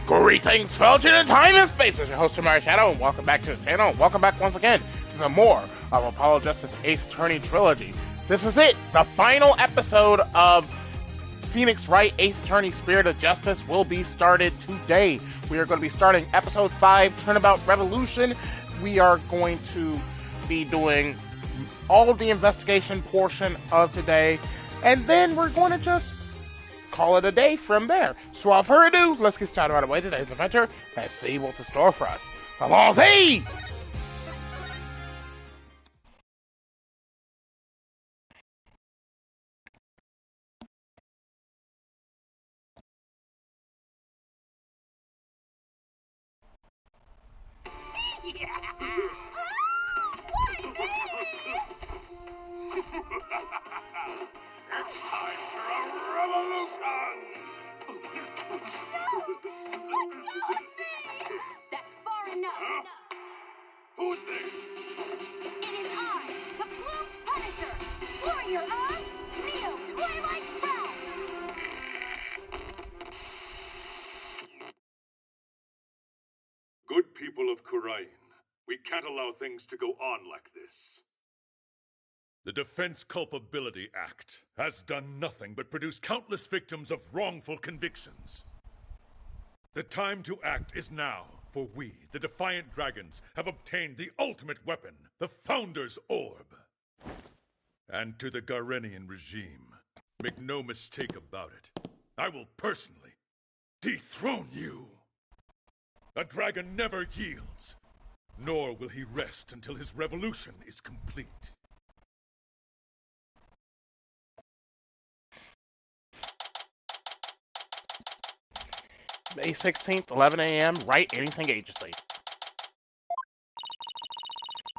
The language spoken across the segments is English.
Greetings, fellow in time and space. It's your host, TheAmariaShadow, and welcome back to the channel. Welcome back once again to some more of Apollo Justice Ace Attorney Trilogy. This is it. The final episode of Phoenix Wright Ace Attorney Spirit of Justice will be started today. We are going to be starting episode 5, Turnabout Revolution. We are going to be doing all of the investigation portion of today, and then we're going to just call it a day from there. So without further ado, let's get started right away today's adventure and see what's in store for us. Allons-y! It's time for a revolution! No! Let go of me! That's far enough. Huh? Who's they? It is I, the Plumed Punisher, warrior of Neo Twilight Realm. Good people of Kurain, we can't allow things to go on like this. The Defense Culpability Act has done nothing but produce countless victims of wrongful convictions. The time to act is now, for we, the Defiant Dragons, have obtained the ultimate weapon, the Founder's Orb. And to the Garenian regime, make no mistake about it, I will personally dethrone you. A dragon never yields, nor will he rest until his revolution is complete. May 16th, 11 a.m., Write Anything Agency.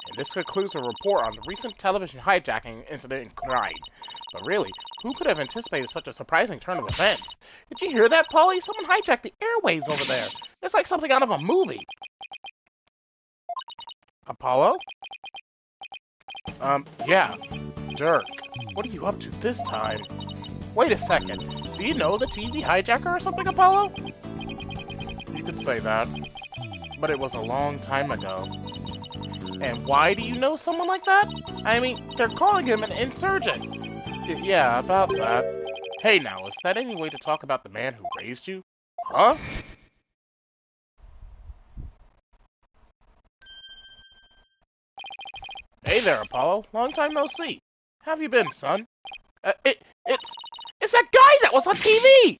And this concludes a report on the recent television hijacking incident in Kurain. But really, who could have anticipated such a surprising turn of events? Did you hear that, Polly? Someone hijacked the airwaves over there. It's like something out of a movie. Apollo? Yeah. Dirk, what are you up to this time? Wait a second. Do you know the TV hijacker or something, Apollo? You could say that, but it was a long time ago. And why do you know someone like that? I mean, they're calling him an insurgent. Yeah, about that. Hey now, is that any way to talk about the man who raised you? Huh? Hey there, Apollo. Long time no see. How have you been, son? It's that guy that was on TV!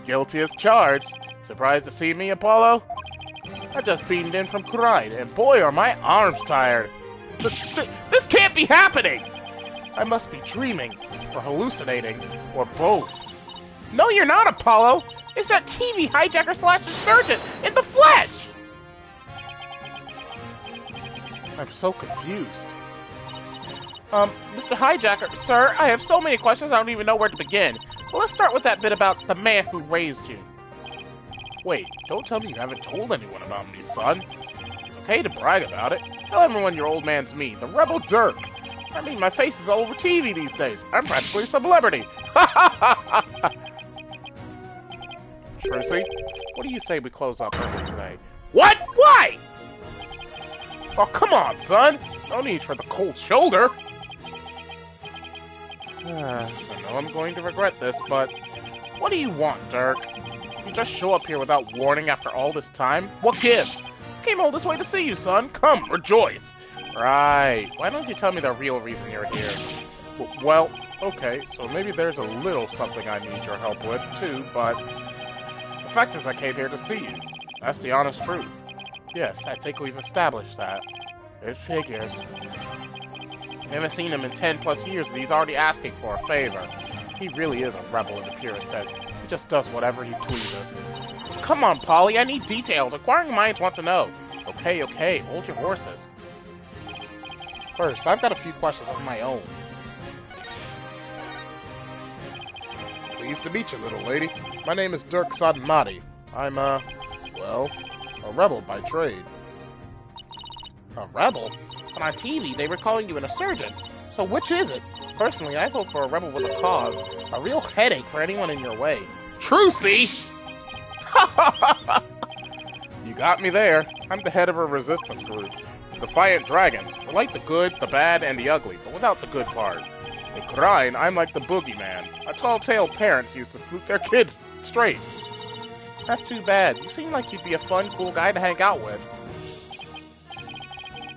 Guilty as charged. Surprised to see me, Apollo? I just beamed in from Kurain, and boy are my arms tired. This can't be happening! I must be dreaming, or hallucinating, or both. No, you're not, Apollo! It's that TV hijacker / insurgent in the flesh! I'm so confused. Mr. Hijacker, sir, I have so many questions I don't even know where to begin. Well, let's start with that bit about the man who raised you. Wait, don't tell me you haven't told anyone about me, son. It's okay to brag about it. Tell everyone your old man's me, the Rebel Dirk. I mean, my face is all over TV these days. I'm practically a celebrity. Trucy, what do you say we close up early today? What? Why? Oh, come on, son. No need for the cold shoulder. I know I'm going to regret this, but what do you want, Dirk? You just show up here without warning after all this time? What gives? Came all this way to see you, son. Come, rejoice. Right. Why don't you tell me the real reason you're here? Well, okay, so maybe there's a little something I need your help with, too, but the fact is I came here to see you. That's the honest truth. Yes, I think we've established that. It figures. I haven't seen him in 10+ years and he's already asking for a favor. He really is a rebel in the purest sense. He just does whatever he pleases. Come on, Polly, I need details. Inquiring minds want to know. Okay, hold your horses. First, I've got a few questions of my own. Pleased to meet you, little lady. My name is Dirk Sadanmati. I'm, well, a rebel by trade. A rebel? On our TV, they were calling you an insurgent. So which is it? Personally, I vote for a rebel with a cause. A real headache for anyone in your way. Trucy? You got me there. I'm the head of a resistance group. Defiant Dragons. We're like the good, the bad, and the ugly, but without the good part. In Kurine, I'm like the boogeyman. A tall-tale parents used to swoop their kids straight. That's too bad. You seem like you'd be a fun, cool guy to hang out with.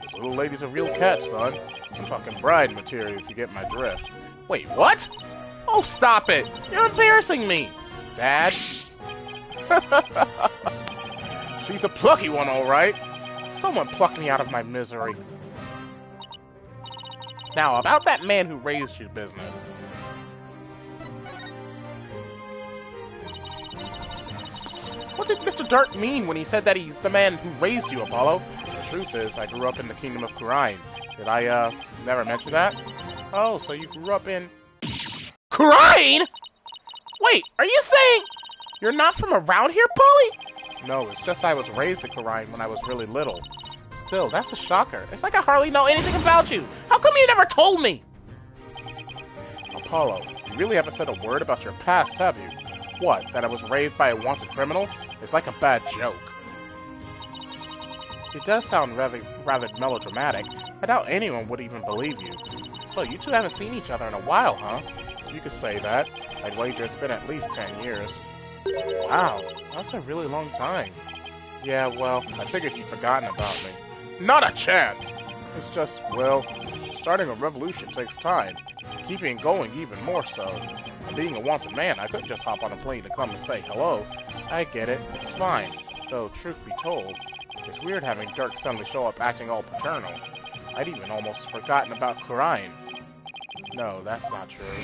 This little lady's a real catch, son. I'm talking bride material if you get my drift. Wait, what? Oh, stop it! You're embarrassing me! Dad? She's a plucky one, all right. Someone pluck me out of my misery. Now, about that man who raised you business. What did Mr. Dark mean when he said that he's the man who raised you, Apollo? The truth is, I grew up in the kingdom of Kurine. Did I, never mention that? Oh, so you grew up in... Kurine?! Wait, are you saying you're not from around here, Polly? No, it's just I was raised in Kurine when I was really little. Still, that's a shocker. It's like I hardly know anything about you. How come you never told me? Apollo, you really haven't said a word about your past, have you? What, that I was raised by a wanted criminal? It's like a bad joke. It does sound rather melodramatic. I doubt anyone would even believe you. So you two haven't seen each other in a while, huh? You could say that. I'd wager it's been at least 10 years. Wow, that's a really long time. Yeah, well, I figured you'd forgotten about me. Not a chance! It's just, well, starting a revolution takes time. Keeping it going even more so. And being a wanted man, I couldn't just hop on a plane to come and say hello. I get it, it's fine. Though, truth be told, it's weird having Dirk suddenly show up acting all paternal. I'd even almost forgotten about Kurine. No, that's not true.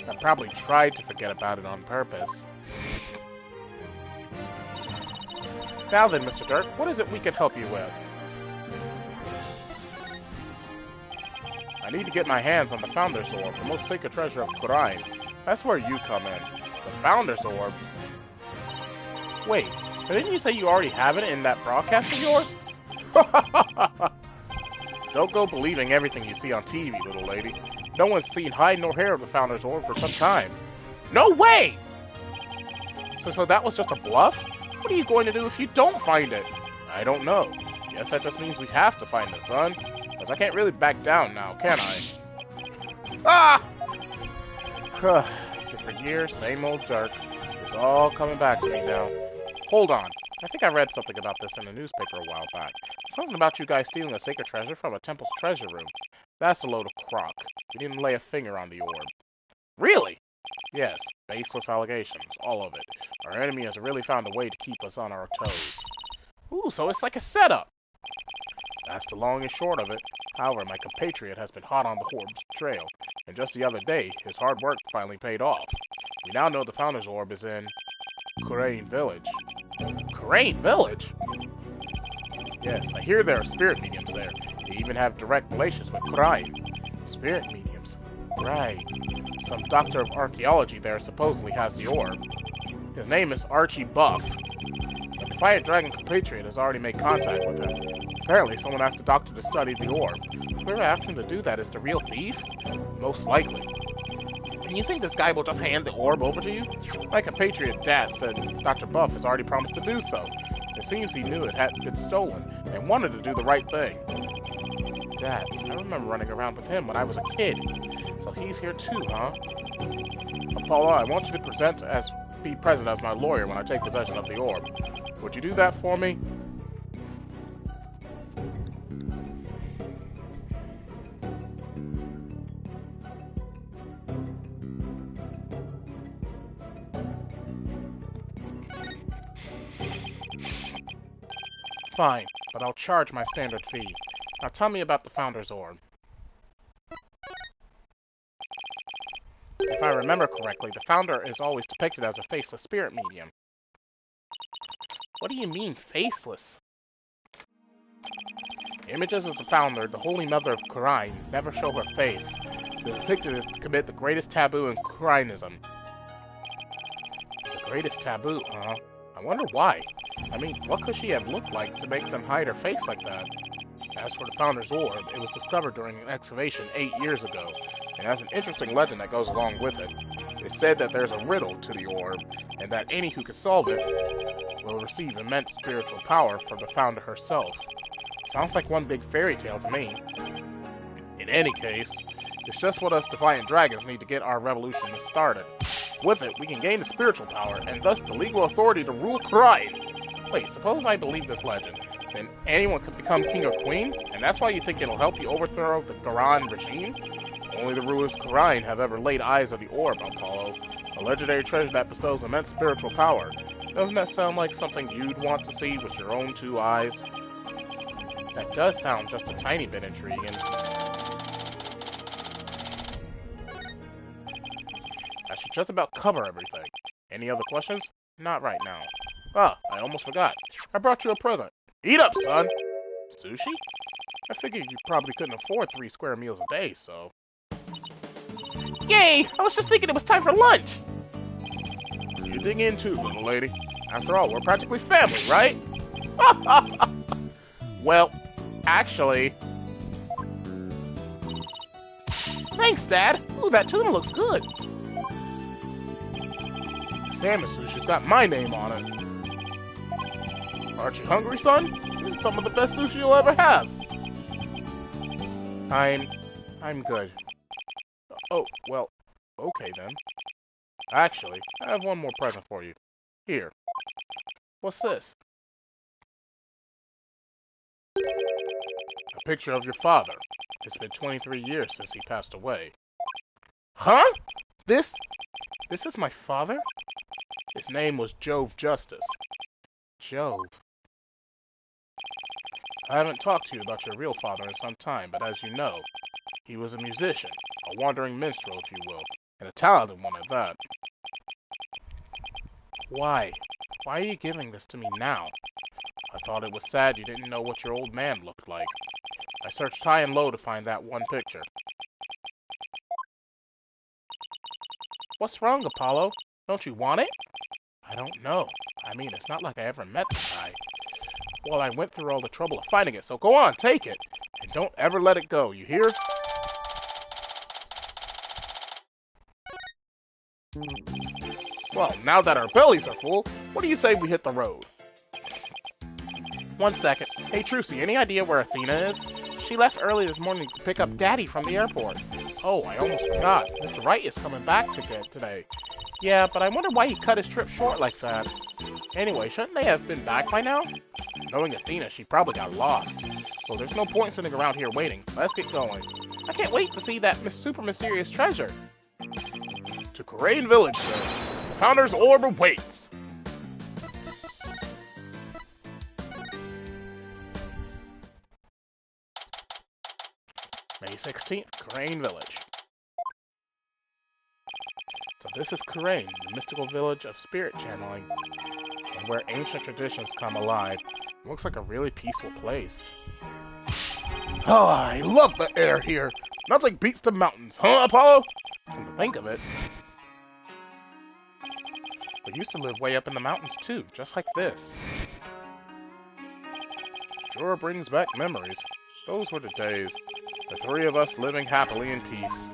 I probably tried to forget about it on purpose. Now then, Mr. Dirk, what is it we can help you with? I need to get my hands on the Founder's Orb, the most sacred treasure of Kurine. That's where you come in. The Founder's Orb? Wait, didn't you say you already have it in that broadcast of yours? Don't go believing everything you see on TV, little lady. No one's seen hide nor hair of the Founder's Orb for some time. No way! So that was just a bluff? What are you going to do if you don't find it? I don't know. Guess that just means we have to find it, son. Because I can't really back down now, can I? Ah! Different year, same old Dirk. It's all coming back to me now. Hold on. I think I read something about this in the newspaper a while back. Something about you guys stealing a sacred treasure from a temple's treasure room. That's a load of crock. You didn't lay a finger on the orb. Really? Yes, baseless allegations, all of it. Our enemy has really found a way to keep us on our toes. Ooh, so it's like a setup. That's the long and short of it. However, my compatriot has been hot on the orb's trail, and just the other day, his hard work finally paid off. We now know the Founder's Orb is in Kurine Village. Kurine Village? Yes, I hear there are spirit mediums there. They even have direct relations with Kurine. Spirit mediums? Right. Some doctor of archaeology there supposedly has the orb. His name is Archie Buff. The Defiant Dragon compatriot has already made contact with him. Apparently, someone asked the doctor to study the orb. Whoever asked him to do that is the real thief? Most likely. And you think this guy will just hand the orb over to you? My compatriot Dad said Dr. Buff has already promised to do so. It seems he knew it had been stolen, and wanted to do the right thing. Dad, I remember running around with him when I was a kid. So he's here too, huh? Apollo, I want you to be present as my lawyer when I take possession of the orb. Would you do that for me? Fine, but I'll charge my standard fee. Now tell me about the Founder's Orb. If I remember correctly, the Founder is always depicted as a faceless spirit medium. What do you mean, faceless? Images of the Founder, the Holy Mother of Kurine, never show her face. They're depicted as to commit the greatest taboo in Kurinism. The greatest taboo, huh? I wonder why. I mean, what could she have looked like to make them hide her face like that? As for the Founder's Orb, it was discovered during an excavation 8 years ago, and has an interesting legend that goes along with it. They said that there's a riddle to the orb, and that any who can solve it will receive immense spiritual power from the founder herself. Sounds like one big fairy tale to me. In any case, it's just what us Defiant Dragons need to get our revolution started. With it, we can gain the spiritual power, and thus the legal authority to rule Khura'in. Wait, suppose I believe this legend. Then anyone could become king or queen, and that's why you think it'll help you overthrow the Garan regime? Only the rulers of Khura'in have ever laid eyes on the orb, Apollo. A legendary treasure that bestows immense spiritual power. Doesn't that sound like something you'd want to see with your own two eyes? That does sound just a tiny bit intriguing. That should just about cover everything. Any other questions? Not right now. Ah, I almost forgot. I brought you a present. Eat up, son! Sushi? I figured you probably couldn't afford 3 square meals a day, so... Yay! I was just thinking it was time for lunch! You dig in too, little lady. After all, we're practically family, right? Well, actually... Thanks, Dad! Ooh, that tuna looks good! The salmon sushi's got my name on it. Aren't you hungry, son? This is some of the best sushi you'll ever have. I'm good. Oh, well, okay then. Actually, I have one more present for you. Here. What's this? A picture of your father. It's been 23 years since he passed away. Huh? This is my father? His name was Jove Justice. Jove. I haven't talked to you about your real father in some time, but as you know, he was a musician, a wandering minstrel, if you will, and a talented one at that. Why? Why are you giving this to me now? I thought it was sad you didn't know what your old man looked like. I searched high and low to find that one picture. What's wrong, Apollo? Don't you want it? I don't know. I mean, it's not like I ever met the guy. Well, I went through all the trouble of finding it, so go on, take it. And don't ever let it go, you hear? Well, now that our bellies are full, what do you say we hit the road? 1 second. Hey, Trucy, any idea where Athena is? She left early this morning to pick up Daddy from the airport. Oh, I almost forgot. Mr. Wright is coming back today. Yeah, but I wonder why he cut his trip short like that. Anyway, shouldn't they have been back by now? Knowing Athena, she probably got lost. So there's no point sitting around here waiting. Let's get going. I can't wait to see that super mysterious treasure. To Khura'in Village, sir. The Founder's Orb awaits. May 16th, Khura'in Village. So this is Khura'in, the mystical village of spirit channeling, and where ancient traditions come alive. It looks like a really peaceful place. Oh, I love the air here. Nothing beats the mountains, huh, Apollo? Come to think of it. We used to live way up in the mountains too, just like this. Sure brings back memories. Those were the days. The 3 of us living happily in peace.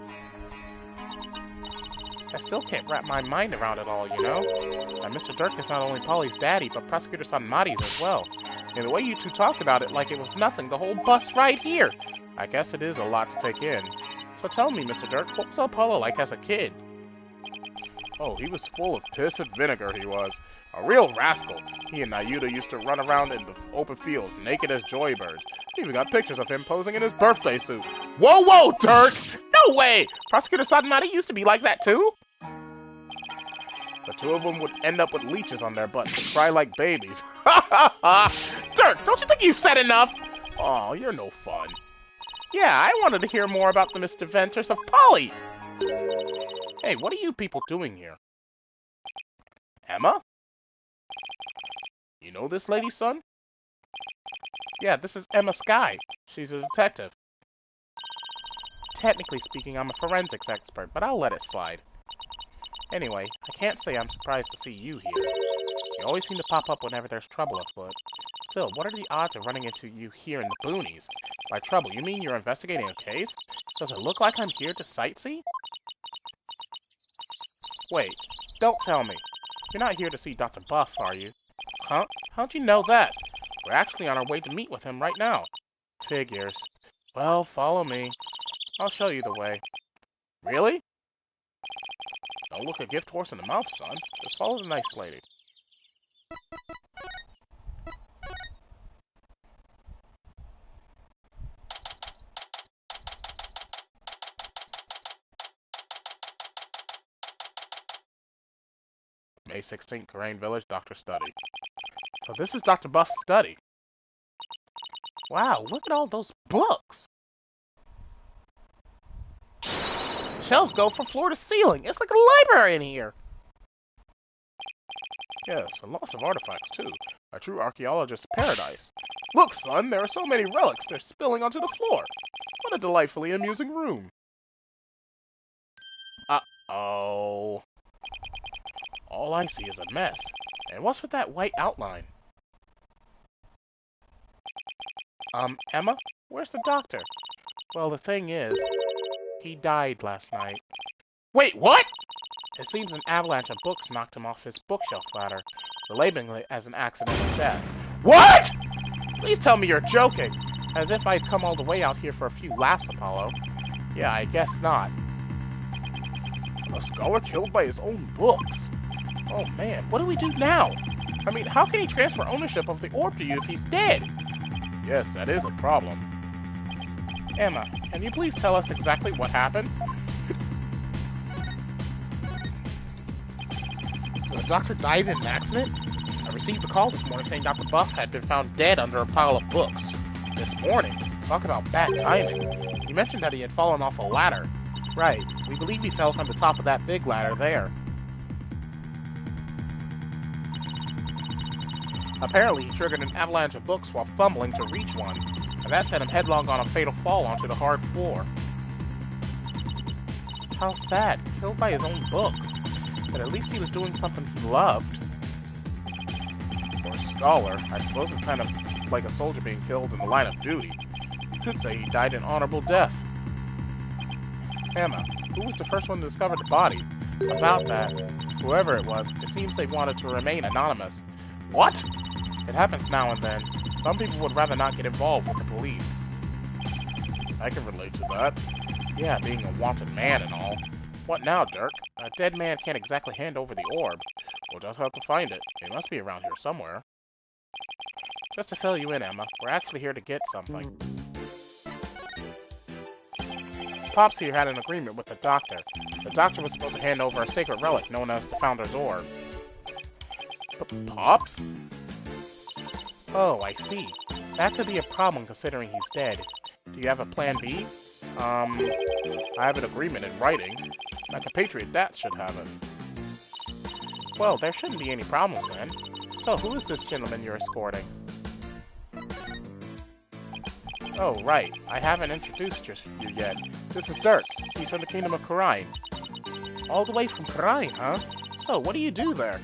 I still can't wrap my mind around it all, you know? Now, Mr. Dirk is not only Polly's daddy, but Prosecutor Sanmari's as well. And the way you two talked about it like it was nothing, the whole bus right here! I guess it is a lot to take in. So tell me, Mr. Dirk, what was Apollo like as a kid? Oh, he was full of piss and vinegar, he was. A real rascal. He and Nayuta used to run around in the open fields, naked as joybirds. We even got pictures of him posing in his birthday suit. Whoa, whoa, Dirk! No way! Prosecutor Sanmari used to be like that too? The 2 of them would end up with leeches on their butts and cry like babies. Ha ha ha! Dirk, don't you think you've said enough? Aw, you're no fun. Yeah, I wanted to hear more about the misadventures of Polly. Hey, what are you people doing here? Emma? You know this lady, son? Yeah, this is Emma Skye. She's a detective. Technically speaking, I'm a forensics expert, but I'll let it slide. Anyway, I can't say I'm surprised to see you here. You always seem to pop up whenever there's trouble afoot. Still, what are the odds of running into you here in the boonies? By trouble, you mean you're investigating a case? Does it look like I'm here to sightsee? Wait, don't tell me. You're not here to see Dr. Buff, are you? Huh? How'd you know that? We're actually on our way to meet with him right now. Figures. Well, follow me. I'll show you the way. Really? Don't look a gift horse in the mouth, son. Just follow the nice lady. May 16th, Karain Village, Doctor's study. So this is Dr. Buff's study. Wow, look at all those books. Shelves go from floor to ceiling. It's like a library in here. Yes, and lots of artifacts, too. A true archaeologist's paradise. Look, son, there are so many relics, they're spilling onto the floor. What a delightfully amusing room. Uh-oh. All I see is a mess. And what's with that white outline? Emma? Where's the doctor? Well, the thing is, he died last night. Wait, what? It seems an avalanche of books knocked him off his bookshelf ladder, relating it as an accidental death. What? Please tell me you're joking. As if I'd come all the way out here for a few laughs, Apollo. Yeah, I guess not. A scholar killed by his own books. Oh man, what do we do now? I mean, how can he transfer ownership of the orb to you if he's dead? Yes, that is a problem. Emma, can you please tell us exactly what happened? So the doctor died in an accident? I received a call this morning saying Dr. Buff had been found dead under a pile of books. This morning? Talk about bad timing. You mentioned that he had fallen off a ladder. Right, we believe he fell from the top of that big ladder there. Apparently, he triggered an avalanche of books while fumbling to reach one, and that sent him headlong on a fatal fall onto the hard floor. How sad, killed by his own books. But at least he was doing something he loved. For a scholar, I suppose it's kind of like a soldier being killed in the line of duty. You could say he died an honorable death. Emma, who was the first one to discover the body? About that, whoever it was, it seems they wanted to remain anonymous. What? It happens now and then. Some people would rather not get involved with the police. I can relate to that. Yeah, being a wanted man and all. What now, Dirk? A dead man can't exactly hand over the orb. We'll just have to find it. It must be around here somewhere. Just to fill you in, Emma, we're actually here to get something. Pops here had an agreement with the doctor. The doctor was supposed to hand over a sacred relic known as the Founder's Orb. Pops? Oh, I see. That could be a problem considering he's dead. Do you have a plan B? I have an agreement in writing. My compatriot Dat should have it. Well, there shouldn't be any problems then. So, who is this gentleman you're escorting? Oh, right. I haven't introduced you yet. This is Dirk. He's from the Kingdom of Karain. All the way from Karain, huh? So, what do you do there?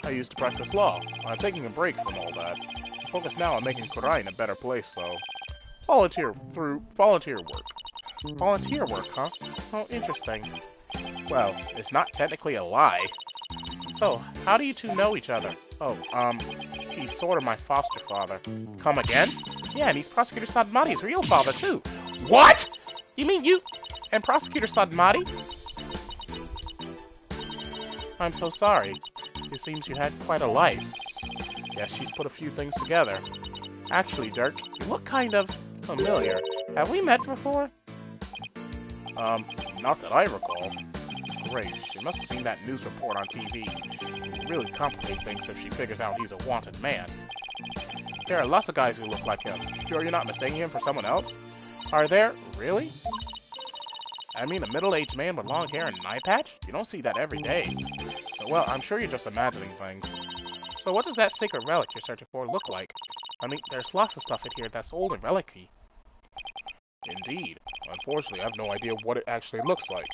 I used to practice law. I'm taking a break from all that. I focus now on making Karain a better place, so... Volunteer work. Volunteer work, huh? Oh, interesting. Well, it's not technically a lie. So, how do you two know each other? Oh, he's sort of my foster father. Come again? Yeah, and he's Prosecutor Sadmati's real father, too. What? You mean you and Prosecutor Sadmati? I'm so sorry. It seems you had quite a life. Yes, she's put a few things together. Actually, Dirk, you look kind of familiar. Have we met before? Not that I recall. Great, she must have seen that news report on TV. It would really complicate things if she figures out he's a wanted man. There are lots of guys who look like him. Sure you're not mistaking him for someone else? Are there? Really? I mean, a middle-aged man with long hair and an eye patch? You don't see that every day. Well, I'm sure you're just imagining things. So what does that sacred relic you're searching for look like? I mean, there's lots of stuff in here that's old and relic-y. Indeed. Unfortunately, I have no idea what it actually looks like.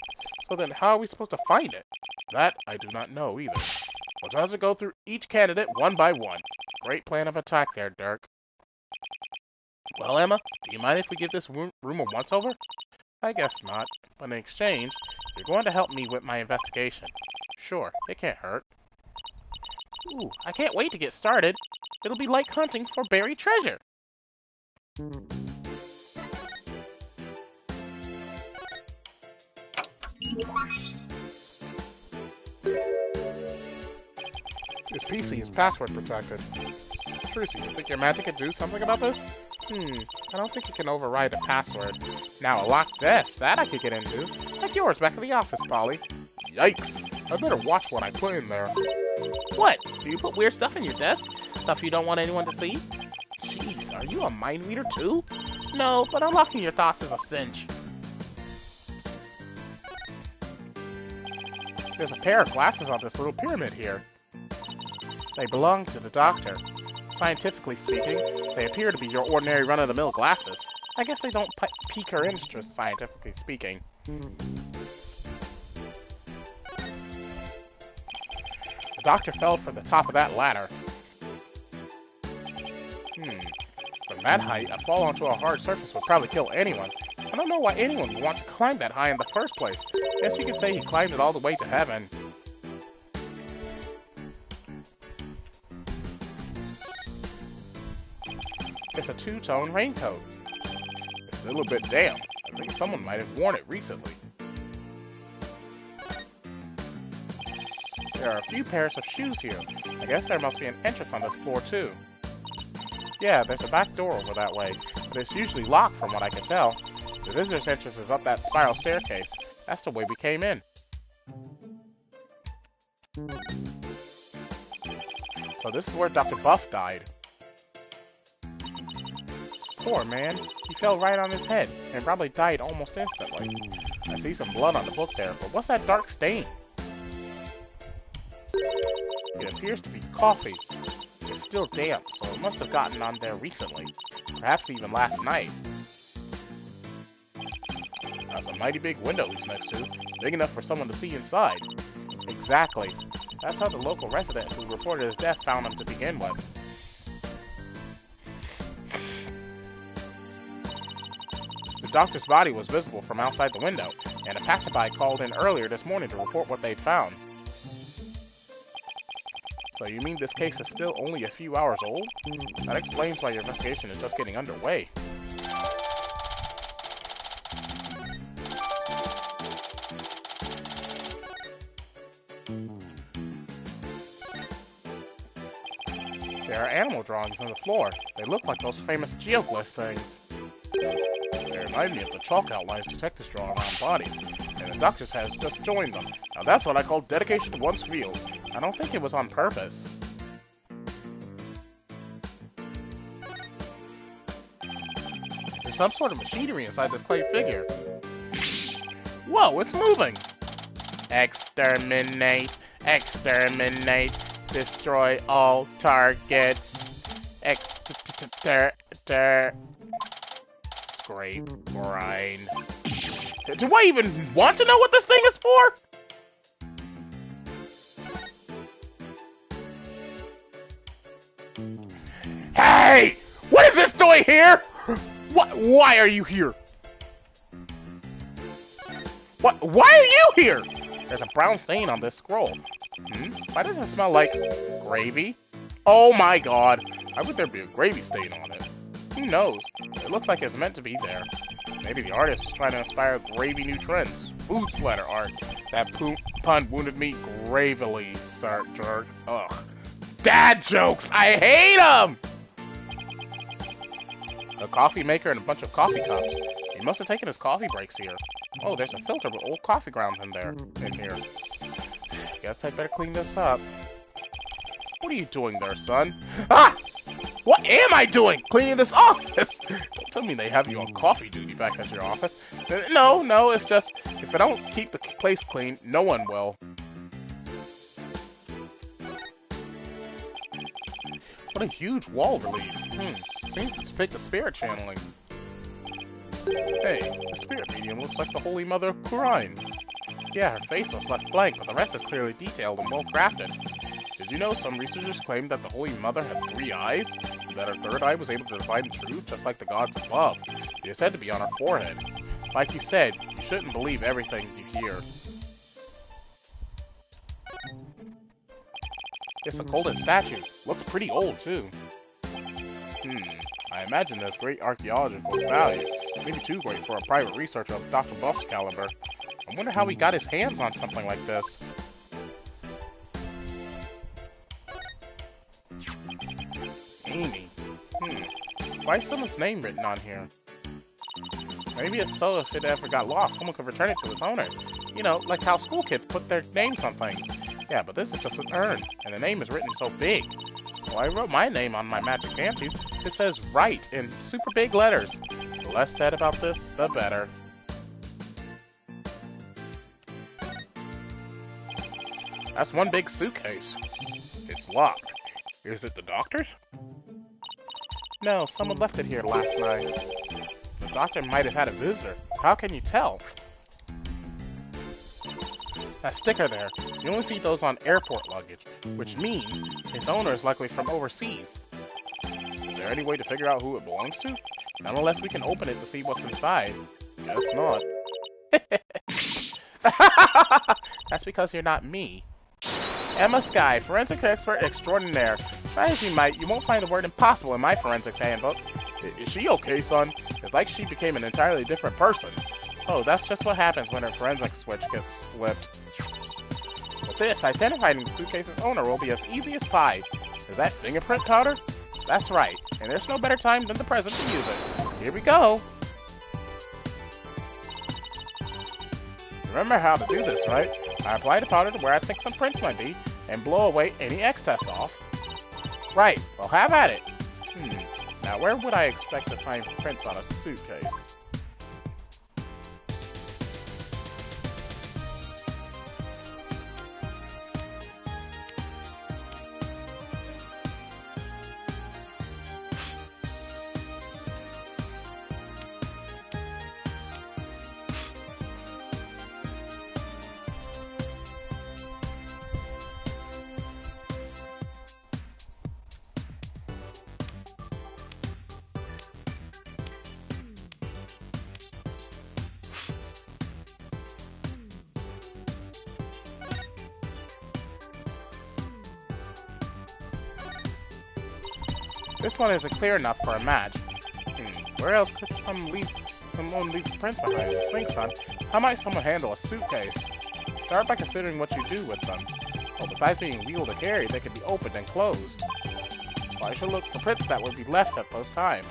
So then, how are we supposed to find it? That I do not know either. We'll just have to go through each candidate one by one. Great plan of attack there, Dirk. Well, Emma, do you mind if we give this room a once-over? I guess not, but in exchange, you're going to help me with my investigation. Sure, it can't hurt. Ooh, I can't wait to get started. It'll be like hunting for buried treasure. This PC is password protected. Trucy, you think your magic could do something about this? I don't think you can override a password. Now, a locked desk, that I could get into. Like yours back in the office, Polly. Yikes, I better watch what I put in there. What? Do you put weird stuff in your desk? Stuff you don't want anyone to see? Jeez, are you a mind reader too? No, but unlocking your thoughts is a cinch. There's a pair of glasses on this little pyramid here. They belong to the doctor. Scientifically speaking, they appear to be your ordinary run-of-the-mill glasses. I guess they don't pique her interest, scientifically speaking. The doctor fell from the top of that ladder. From that height, a fall onto a hard surface would probably kill anyone. I don't know why anyone would want to climb that high in the first place. Guess you could say he climbed it all the way to heaven. It's a two-tone raincoat. It's a little bit damp. I think someone might have worn it recently. There are a few pairs of shoes here. I guess there must be an entrance on this floor too. Yeah, there's a back door over that way, but it's usually locked from what I can tell. The visitor's entrance is up that spiral staircase. That's the way we came in. So this is where Dr. Buff died. Poor man. He fell right on his head, and probably died almost instantly. I see some blood on the book there, but what's that dark stain? It appears to be coffee. It's still damp, so it must have gotten on there recently. Perhaps even last night. That's a mighty big window he's next to. Big enough for someone to see inside. Exactly. That's how the local resident who reported his death found him to begin with. The doctor's body was visible from outside the window, and a passerby called in earlier this morning to report what they'd found. So you mean this case is still only a few hours old? That explains why your investigation is just getting underway. There are animal drawings on the floor. They look like those famous geoglyph things. They remind me of the chalk outlines detectives draw around bodies, and the doctor's has just joined them. Now that's what I call dedication to one's field. I don't think it was on purpose. There's some sort of machinery inside this clay figure. Whoa, it's moving! Exterminate! Exterminate! Destroy all targets! Scrape, grind. Do I even want to know what this thing is for? Hey! What is this doing here? What? Why are you here? What? Why are you here? There's a brown stain on this scroll. Why does it smell like gravy? Oh my god. Why would there be a gravy stain on it? Who knows? It looks like it's meant to be there. Maybe the artist was trying to inspire gravy new trends. Food splatter art. That pun wounded me gravely, sir jerk. Ugh. Dad jokes! I hate them! A coffee maker and a bunch of coffee cups. He must have taken his coffee breaks here. Oh, there's a filter with old coffee grounds in here. Guess I better clean this up. What are you doing there, son? Ah! What am I doing? Cleaning this office? Don't tell me they have you on coffee duty back at your office. No, it's just, if I don't keep the place clean, no one will. What a huge wall relief. Seems to depict a spirit channeling. Hey, the spirit medium looks like the Holy Mother of Kurine. Yeah, her face was left blank, but the rest is clearly detailed and well crafted. Did you know some researchers claim that the Holy Mother had 3 eyes? that our third eye was able to define truth just like the gods above. It is said to be on our forehead. Like you said, you shouldn't believe everything you hear. It's a golden statue. Looks pretty old, too. I imagine there's great archaeological value. Maybe too great for a private researcher of Dr. Buff's caliber. I wonder how he got his hands on something like this. Amy. Why is someone's name written on here? Maybe it's so if it ever got lost, someone could return it to its owner. You know, like how school kids put their names on things. Yeah, but this is just an urn, and the name is written so big. Well, I wrote my name on my magic panties. It says right in super big letters. The less said about this, the better. That's one big suitcase. It's locked. Is it the doctor's? No, someone left it here last night. The doctor might have had a visitor. How can you tell? That sticker there, you only see those on airport luggage, which means its owner is likely from overseas. Is there any way to figure out who it belongs to? Not unless we can open it to see what's inside. Guess not. That's because you're not me. Emma Sky, forensic expert extraordinaire. Try as you might, you won't find the word impossible in my forensics handbook. Is she okay, son? It's like she became an entirely different person. Oh, that's just what happens when her forensic switch gets flipped. With this, identifying the suitcase's owner will be as easy as pie. Is that fingerprint powder? That's right, and there's no better time than the present to use it. Here we go! Remember how to do this, right? I apply the powder to where I think some prints might be, and blow away any excess off. Right, well have at it! Now where would I expect to find prints on a suitcase? This one isn't clear enough for a match. Where else could someone leave prints behind? Think, son. How might someone handle a suitcase? Start by considering what you do with them. Well, besides being wheeled or carried, they can be opened and closed. Well, I should look for prints that would be left at those times.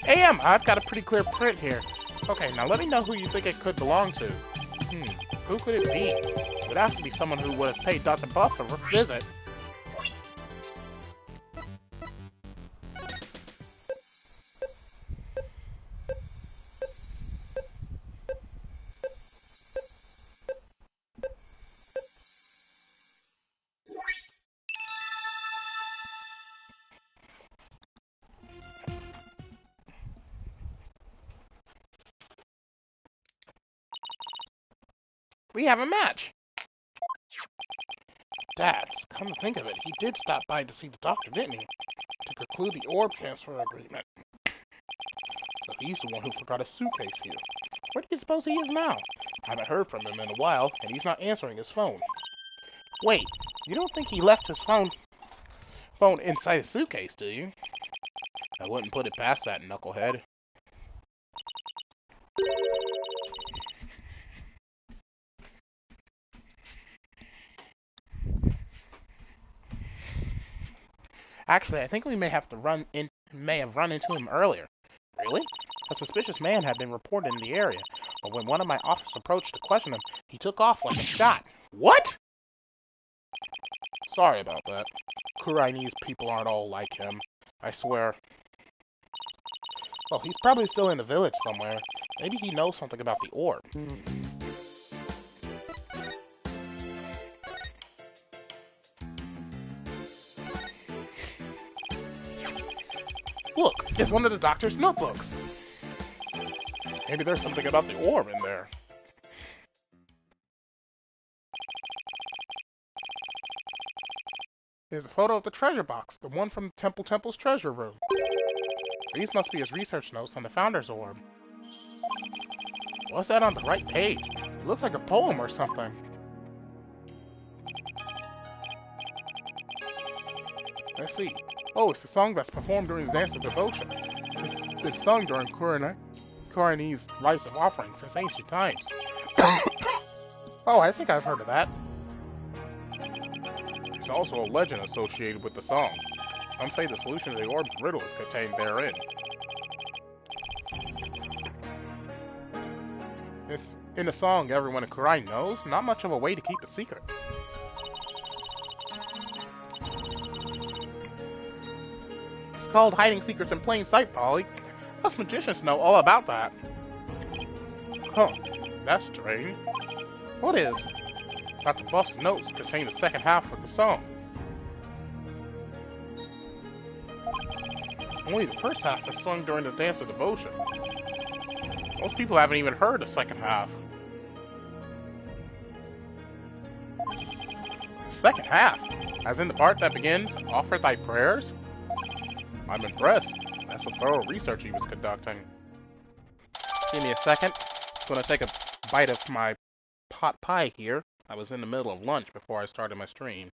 Damn, I've got a pretty clear print here. Okay, now let me know who you think it could belong to. Who could it be? It would have to be someone who would have paid Dr. Buff a visit. We have a match. Dad, come to think of it, he did stop by to see the doctor, didn't he? To conclude the orb transfer agreement. So he's the one who forgot his suitcase here. Where do you suppose he is now? I haven't heard from him in a while, and he's not answering his phone. Wait, you don't think he left his phone inside his suitcase, do you? I wouldn't put it past that knucklehead. Actually, I think we may have run into him earlier. Really? A suspicious man had been reported in the area, but when one of my officers approached to question him, he took off like a shot. What? Sorry about that. Kuraini's people aren't all like him. I swear. Well, he's probably still in the village somewhere. Maybe he knows something about the orb. Look, it's one of the doctor's notebooks. Maybe there's something about the orb in there. There's a photo of the treasure box, the one from Temple's treasure room. These must be his research notes on the Founder's Orb. What's that on the right page? It looks like a poem or something. Let's see. Oh, it's a song that's performed during the Dance of Devotion. It's been sung during Kuraini's rites of offering since ancient times. Oh, I think I've heard of that. There's also a legend associated with the song. Some say the solution to the orb's riddle is contained therein. In the song everyone in Kurai knows, not much of a way to keep it secret. It's called hiding secrets in plain sight, Polly. Us magicians know all about that. Huh, that's strange. What is? Dr. Buff's notes contain the second half of the song. Only the first half is sung during the Dance of Devotion. Most people haven't even heard the second half. Second half? As in the part that begins, offer thy prayers? I'm impressed. That's some thorough research he was conducting. Give me a second. I'm gonna take a bite of my pot pie here. I was in the middle of lunch before I started my stream.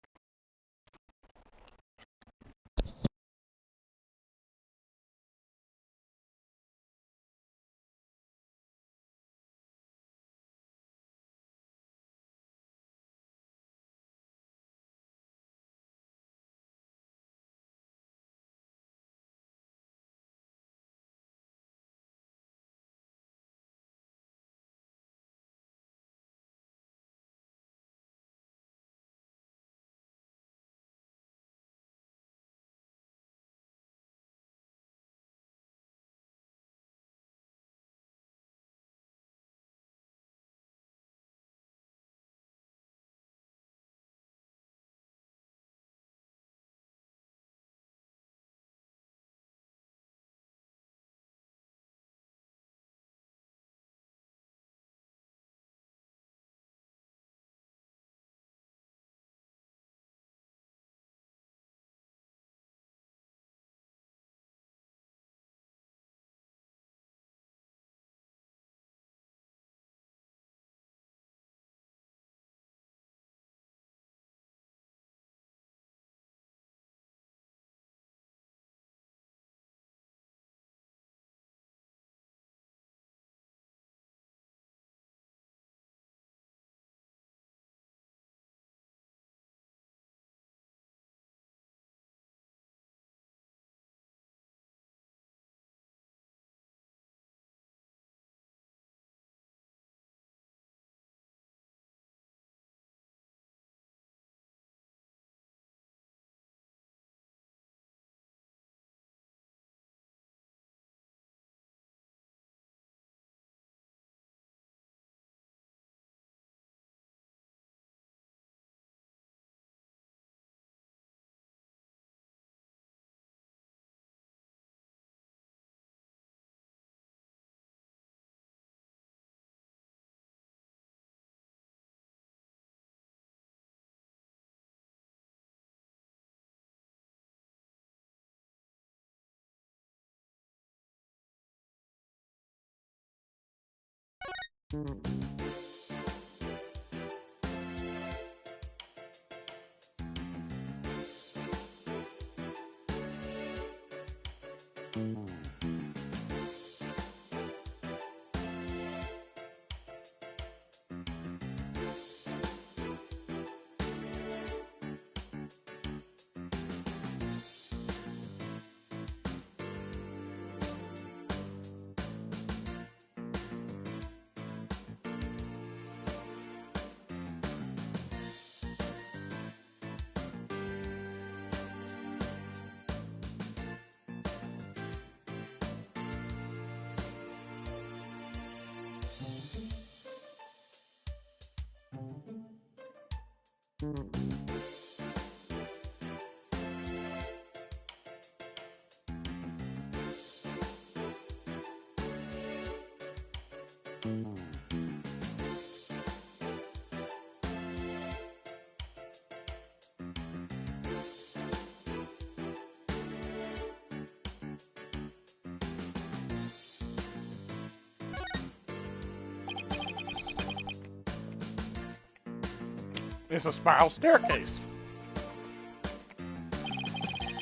It's a spiral staircase.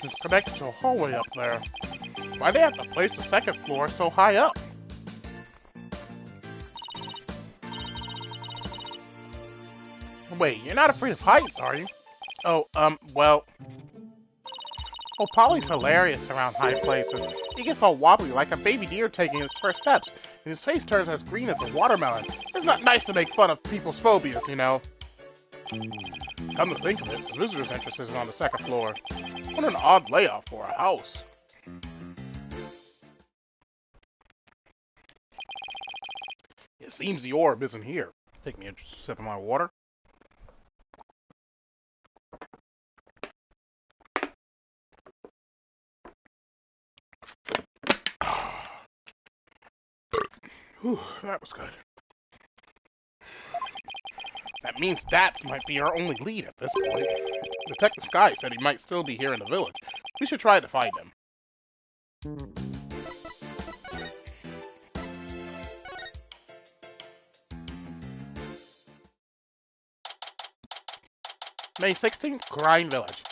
It's connected to a hallway up there. Why they have to place the second floor so high up? Wait, you're not afraid of heights, are you? Oh, well... Oh, Polly's hilarious around high places. He gets all wobbly like a baby deer taking his first steps, and his face turns as green as a watermelon. It's not nice to make fun of people's phobias, you know. Come to think of it, the visitor's entrance is on the second floor. What an odd layout for a house. It seems the orb isn't here. Take me a sip of my water. Whew, that was good. That means Dats might be our only lead at this point. Detective Sky said he might still be here in the village. We should try to find him. May 16th, Grind Village.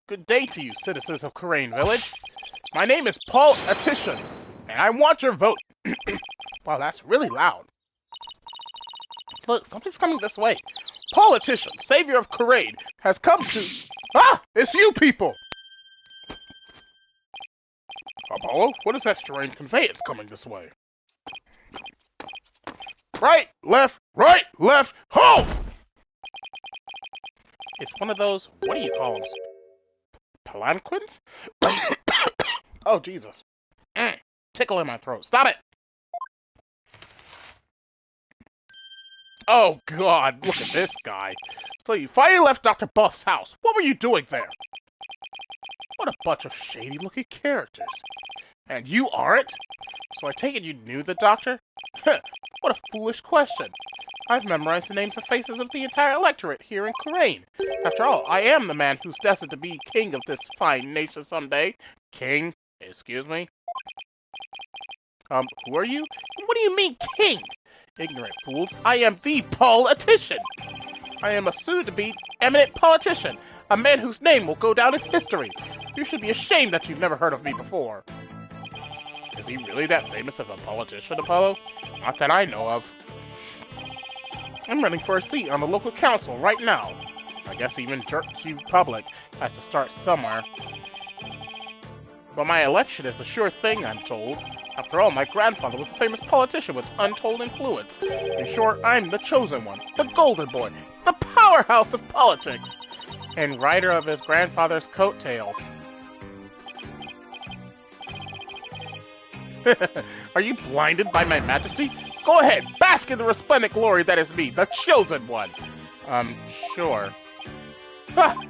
Good day to you, citizens of Karain Village. My name is Politician, and I want your vote. Wow, that's really loud. Look, something's coming this way. Politician, savior of Karain, has come to... Ah! It's you people! Apollo, what is that strange conveyance coming this way? Right, left, hold! It's one of those, what do you call them? Palanquins? Oh, Jesus. Tickle in my throat. Stop it! Oh, God, look at this guy. So you finally left Dr. Buff's house. What were you doing there? What a bunch of shady-looking characters. And you aren't? So I take it you knew the doctor? What a foolish question. I've memorized the names and faces of the entire electorate here in Karain. After all, I am the man who's destined to be king of this fine nation someday. King? Excuse me? Who are you? What do you mean, king? Ignorant fools, I am the politician! I am a soon-to-be eminent politician, a man whose name will go down in history. You should be ashamed that you've never heard of me before. Is he really that famous of a politician, Apollo? Not that I know of. I'm running for a seat on the local council right now. I guess even Jerky Public has to start somewhere. But my election is a sure thing, I'm told. After all, my grandfather was a famous politician with untold influence. In short, I'm the chosen one, the golden boy, the powerhouse of politics, and rider of his grandfather's coattails. Are you blinded by my majesty? Go ahead, bask in the resplendent glory that is me, the chosen one. Sure. Ha!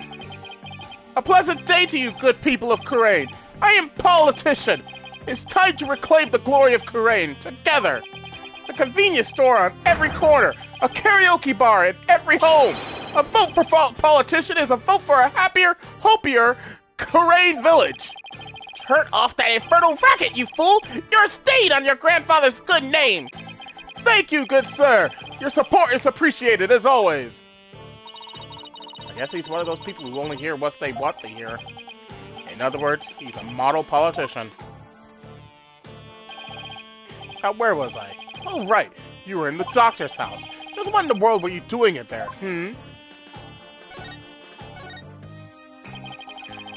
A pleasant day to you, good people of Karain. I am politician. It's time to reclaim the glory of Karain together. A convenience store on every corner, a karaoke bar in every home. A vote for politician is a vote for a happier, hopier Karain village. Turn off that infernal racket, you fool! You're a stain on your grandfather's good name! Thank you, good sir! Your support is appreciated, as always! I guess he's one of those people who only hear what they want to hear. In other words, he's a model politician. Now, where was I? Oh, right. You were in the doctor's house. Just what in the world were you doing it there,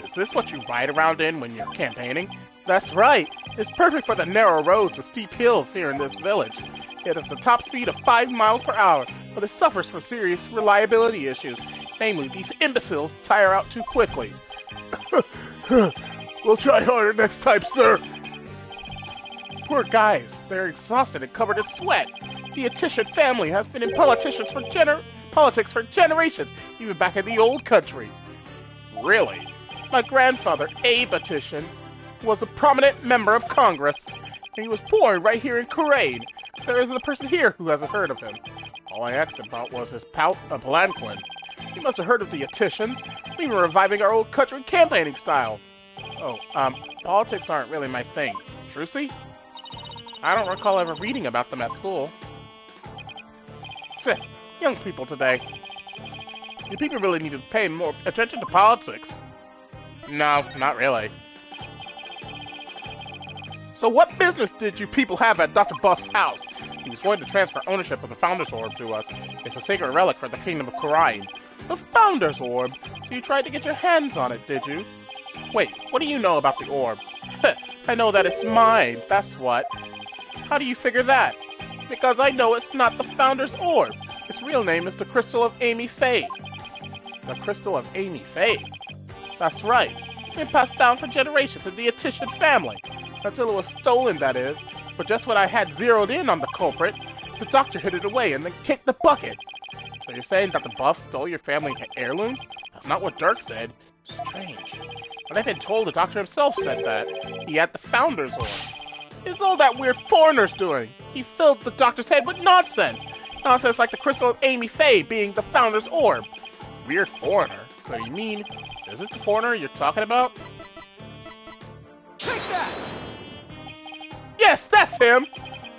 Is this what you ride around in when you're campaigning? That's right. It's perfect for the narrow roads and steep hills here in this village. It has a top speed of 5 miles per hour, but it suffers from serious reliability issues. Namely, these imbeciles tire out too quickly. We'll try harder next time, sir. Poor guys. They're exhausted and covered in sweat. The Attition family has been in politics for generations, even back in the old country. Really? My grandfather, Abe Attition, was a prominent member of Congress, and he was born right here in Korean. There isn't a person here who hasn't heard of him. All I asked about was his palanquin. He must have heard of the Attishans. We were reviving our old country campaigning style. Oh, politics aren't really my thing. Trucy? I don't recall ever reading about them at school. Young people today. You people really need to pay more attention to politics. No, not really. So what business did you people have at Dr. Buff's house? He was going to transfer ownership of the Founder's Orb to us. It's a sacred relic for the Kingdom of Korean. The Founder's Orb? So you tried to get your hands on it, did you? Wait, what do you know about the orb? I know that it's mine, that's what. How do you figure that? Because I know it's not the Founder's Orb. Its real name is the Crystal of Amy Faye. The Crystal of Amy Faye? That's right. It's been passed down for generations in the Attition family. Until it was stolen, that is. But just when I had zeroed in on the culprit, the doctor hid it away and then kicked the bucket. So you're saying that the Buff stole your family heirloom? That's not what Dirk said. Strange. But I've been told the doctor himself said that. He had the Founder's Orb. It's all that weird foreigner's doing. He filled the doctor's head with nonsense. Nonsense like the Crystal of Amy Faye being the Founder's Orb. Weird foreigner? So you mean, is this the foreigner you're talking about? Take that! Yes, that's him!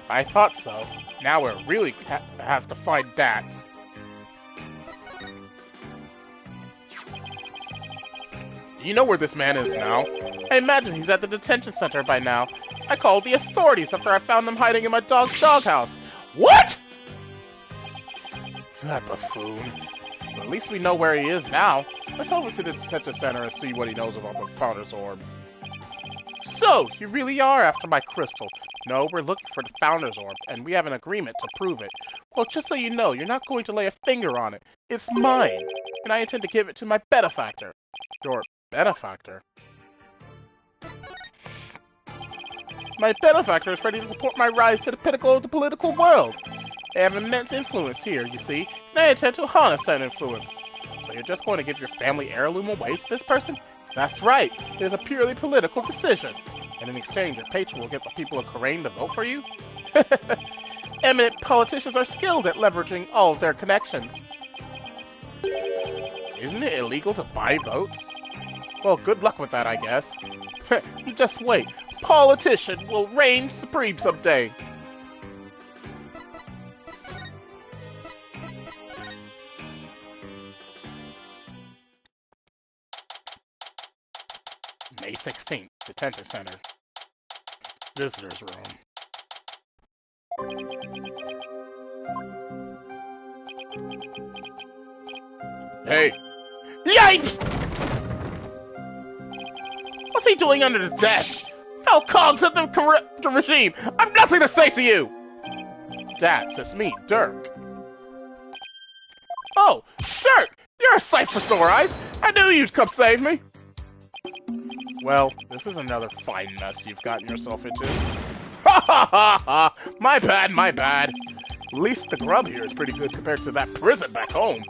I thought so. Now we really have to find that. You know where this man is now. I imagine he's at the detention center by now. I called the authorities after I found him hiding in my dog's doghouse. What?! That buffoon. But at least we know where he is now. Let's over to the detention center and see what he knows about the Founder's Orb. So, you really are after my crystal. No, we're looking for the Founder's Orb, and we have an agreement to prove it. Well, just so you know, you're not going to lay a finger on it. It's mine, and I intend to give it to my benefactor. Your benefactor? My benefactor is ready to support my rise to the pinnacle of the political world. They have immense influence here, you see, and I intend to harness that influence. So you're just going to give your family heirloom away to this person? That's right. It is a purely political decision. And in exchange, your patron will get the people of Korean to vote for you? Eminent politicians are skilled at leveraging all of their connections. Isn't it illegal to buy votes? Well, good luck with that, I guess. You just wait. Politician will reign supreme someday. May 16th, Detention Center. Visitor's room. Hey! Yipes! What's he doing under the desk? Hell cogs of the regime! I've nothing to say to you! Dats, it's me, Dirk. Oh, Dirk! You're a sight for sore eyes! I knew you'd come save me! Well, this is another fine mess you've gotten yourself into. Ha ha ha ha! My bad, my bad. At least the grub here is pretty good compared to that prison back home.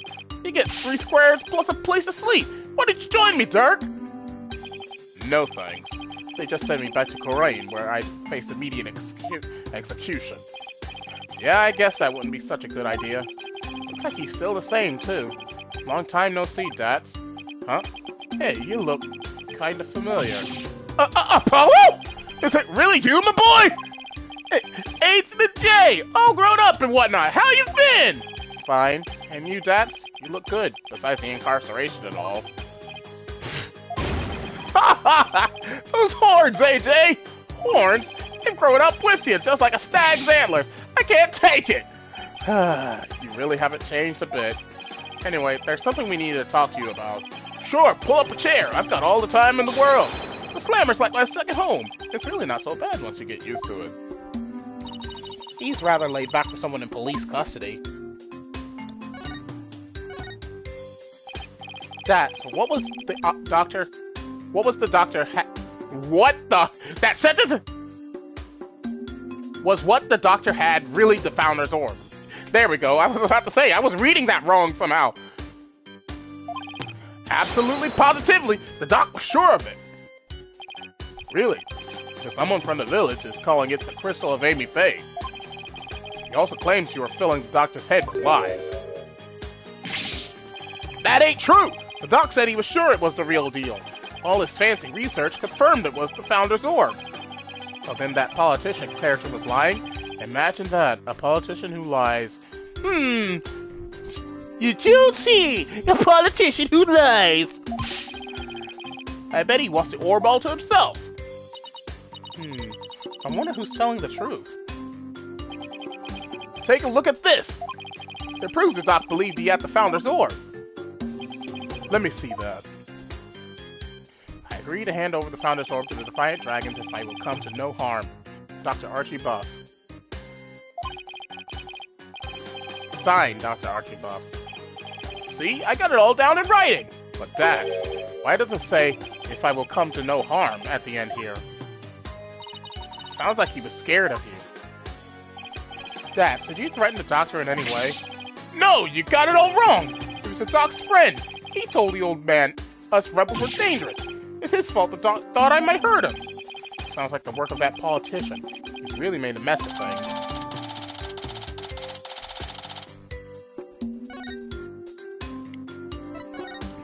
You get 3 squares plus a place to sleep. Why did you join me, Dirk? No thanks. They just sent me back to Korean, where I'd face immediate execution. Yeah, I guess that wouldn't be such a good idea. Looks like he's still the same, too. Long time no see, Dats. Huh? Hey, you look kind of familiar. Apollo? Is it really you, my boy? A to the J, all grown up and whatnot. How you been? Fine. And you, Dats? You look good, besides the incarceration and all. Those horns, AJ! Horns? They've grown up with you, just like a stag's antlers. I can't take it! You really haven't changed a bit. Anyway, there's something we need to talk to you about. Sure, pull up a chair. I've got all the time in the world. The Slammer's like my second home. It's really not so bad once you get used to it. He's rather laid back for someone in police custody. Dad, so what was the doctor? What was the doctor what the? That sentence was what the doctor had really the Founder's Orb. There we go. I was about to say, I was reading that wrong somehow. Absolutely, positively, the doc was sure of it. Really? If someone from the village is calling it the Crystal of Amy Faye. He also claims you are filling the doctor's head with lies. That ain't true! The doc said he was sure it was the real deal. All his fancy research confirmed it was the Founder's Orbs. So then that politician character was lying? Imagine that, a politician who lies. You don't see! A politician who lies! I bet he wants the orb all to himself. I wonder who's telling the truth. Take a look at this! It proves the doc believed he had the Founder's Orb. Let me see that. I agree to hand over the Founder's Orb to the Defiant Dragons if I will come to no harm. Dr. Archie Buff. Signed, Dr. Archie Buff. See? I got it all down in writing! But Dax, why does it say, if I will come to no harm, at the end here? Sounds like he was scared of you. Dax, did you threaten the doctor in any way? No, you got it all wrong! He was the doc's friend. He told the old man us rebels were dangerous. It's his fault the doc thought I might hurt him. Sounds like the work of that politician. He's really made a mess of things.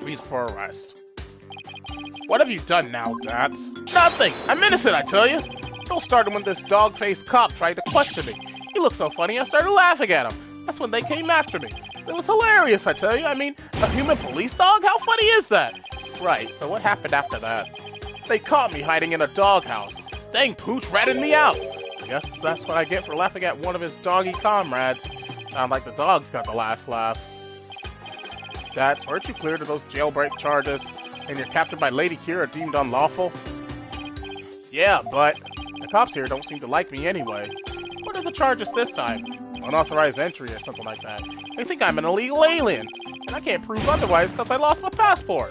Reason for arrest. What have you done now, Dats? Nothing! I'm innocent, I tell you! It all started when this dog-faced cop tried to question me. He looked so funny, I started laughing at him. That's when they came after me. It was hilarious, I tell you. I mean, a human police dog? How funny is that? Right, so what happened after that? They caught me hiding in a doghouse. Dang, Pooch ratted me out. I guess that's what I get for laughing at one of his doggy comrades. Sound like the dog's got the last laugh. Dats, weren't you cleared of those jailbreak charges, and you're captured by Lady Kira deemed unlawful? Yeah, but the cops here don't seem to like me anyway. What are the charges this time? Unauthorized entry or something like that. They think I'm an illegal alien, and I can't prove otherwise because I lost my passport.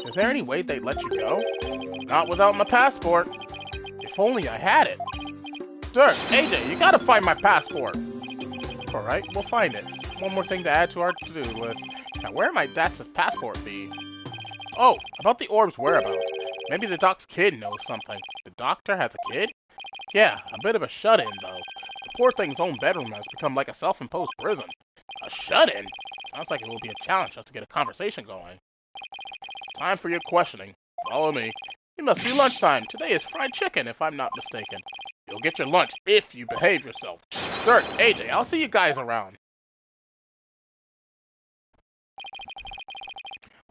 Is there any way they'd let you go? Not without my passport. If only I had it. Dirk, AJ, you gotta find my passport. Alright, we'll find it. One more thing to add to our to-do list. Now, where might Dax's passport be? Oh, about the orb's whereabouts. Maybe the doc's kid knows something. The doctor has a kid? Yeah, a bit of a shut-in, though. The poor thing's own bedroom has become like a self-imposed prison. A shut-in? Sounds like it will be a challenge just to get a conversation going. Time for your questioning. Follow me. It must be lunchtime. Today is fried chicken, if I'm not mistaken. You'll get your lunch if you behave yourself. Dirk, AJ, I'll see you guys around.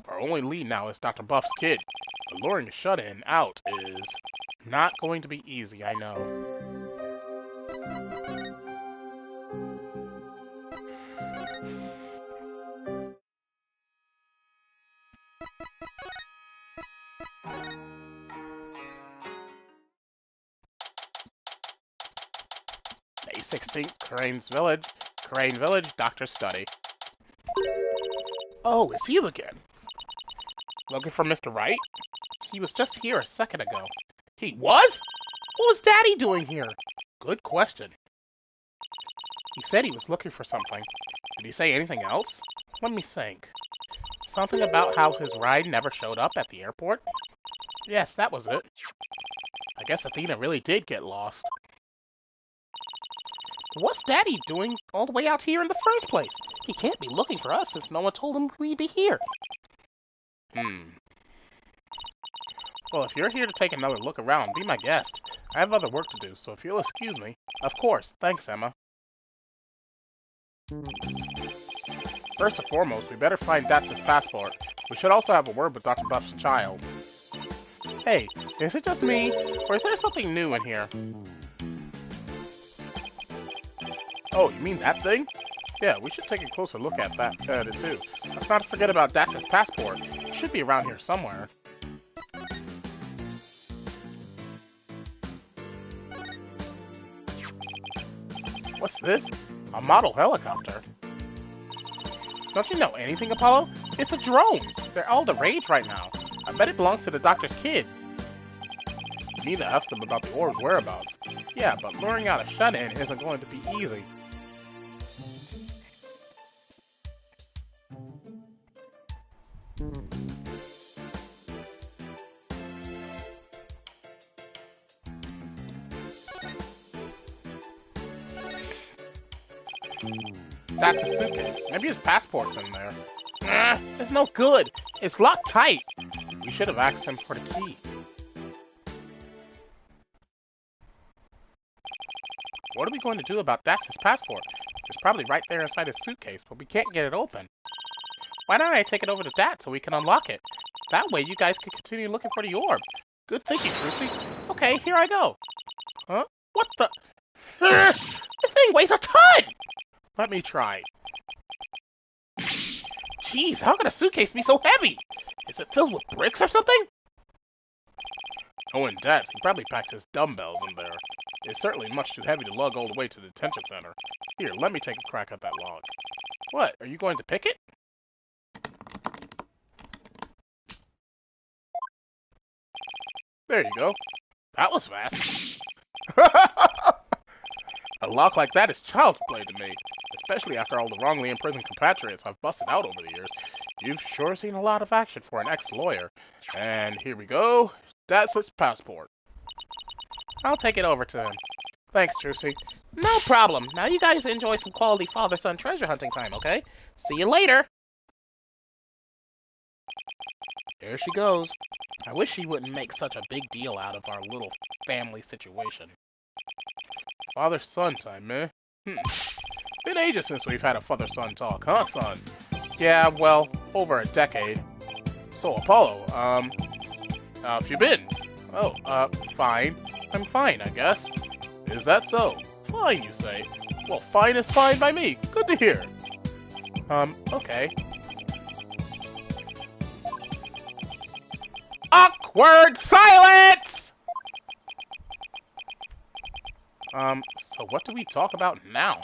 Our only lead now is Dr. Buff's kid. But luring a shut-in out is not going to be easy, I know. May 16th, Crane Village, Doctor's study. Oh, it's you again. Looking for Mr. Wright? He was just here a second ago. He was? What was Daddy doing here? Good question. He said he was looking for something. Did he say anything else? Let me think. Something about how his ride never showed up at the airport? Yes, that was it. I guess Athena really did get lost. What's Daddy doing all the way out here in the first place? He can't be looking for us since no one told him we'd be here. Well, if you're here to take another look around, be my guest. I have other work to do, so if you'll excuse me. Of course. Thanks, Emma. First and foremost, we better find Dats's passport. We should also have a word with Dr. Buff's child. Hey, is it just me, or is there something new in here? Oh, you mean that thing? Yeah, we should take a closer look at that too. Let's not forget about Dats's passport. It should be around here somewhere. What's this? A model helicopter? Don't you know anything, Apollo? It's a drone! They're all the rage right now. I bet it belongs to the doctor's kid. You need to ask them about the orb's whereabouts. Yeah, but luring out a shut-in isn't going to be easy. That's his suitcase. Maybe his passport's in there. It's no good. It's locked tight. We should have asked him for the key. What are we going to do about Dax's passport? It's probably right there inside his suitcase, but we can't get it open. Why don't I take it over to Dax so we can unlock it? That way you guys can continue looking for the orb. Good thinking, Trucy. Okay, here I go. Huh? What the? This thing weighs a ton! Let me try. Jeez, how can a suitcase be so heavy? Is it filled with bricks or something? Knowing Dax, he probably packs his dumbbells in there. It's certainly much too heavy to lug all the way to the detention center. Here, let me take a crack at that log. What, are you going to pick it? There you go. That was fast. A lock like that is child's play to me, especially after all the wrongly imprisoned compatriots I've busted out over the years. You've sure seen a lot of action for an ex-lawyer. And here we go. That's his passport. I'll take it over to him. Thanks, Trucy. No problem. Now you guys enjoy some quality father-son treasure hunting time, okay? See you later. There she goes. I wish she wouldn't make such a big deal out of our little family situation. Father-son time, eh? Been ages since we've had a father-son talk, huh, son? Yeah, well, over a decade. So, Apollo, how have you been? Oh, fine. I'm fine, I guess. Is that so? Fine, you say. Well, fine is fine by me. Good to hear. Okay. Awkward silence! So what do we talk about now?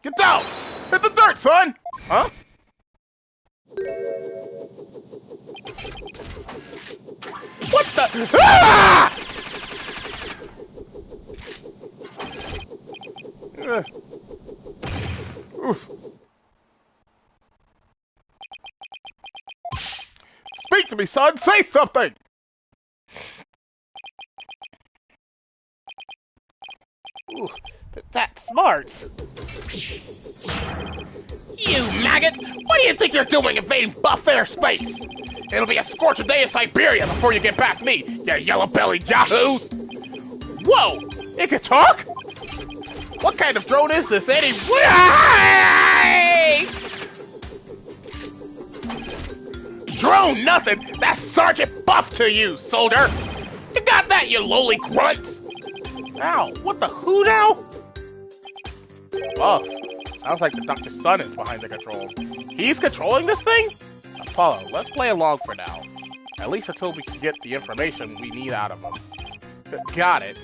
Get down! Hit the dirt, son! Huh? What the? Ah! Oof. Speak to me, son! Say something! Ooh, that smarts. You maggot! What do you think you're doing invading buff airspace? It'll be a scorching day in Siberia before you get past me, you yellow-bellied yahoos! Whoa! It can talk? What kind of drone is this anyway? Drone nothing! That's Sergeant Buff to you, soldier! You got that, you lowly grunts! Ow, what the who now? Buff. Sounds like the doctor's son is behind the controls. He's controlling this thing? Apollo, let's play along for now. At least until we can get the information we need out of him. Got it.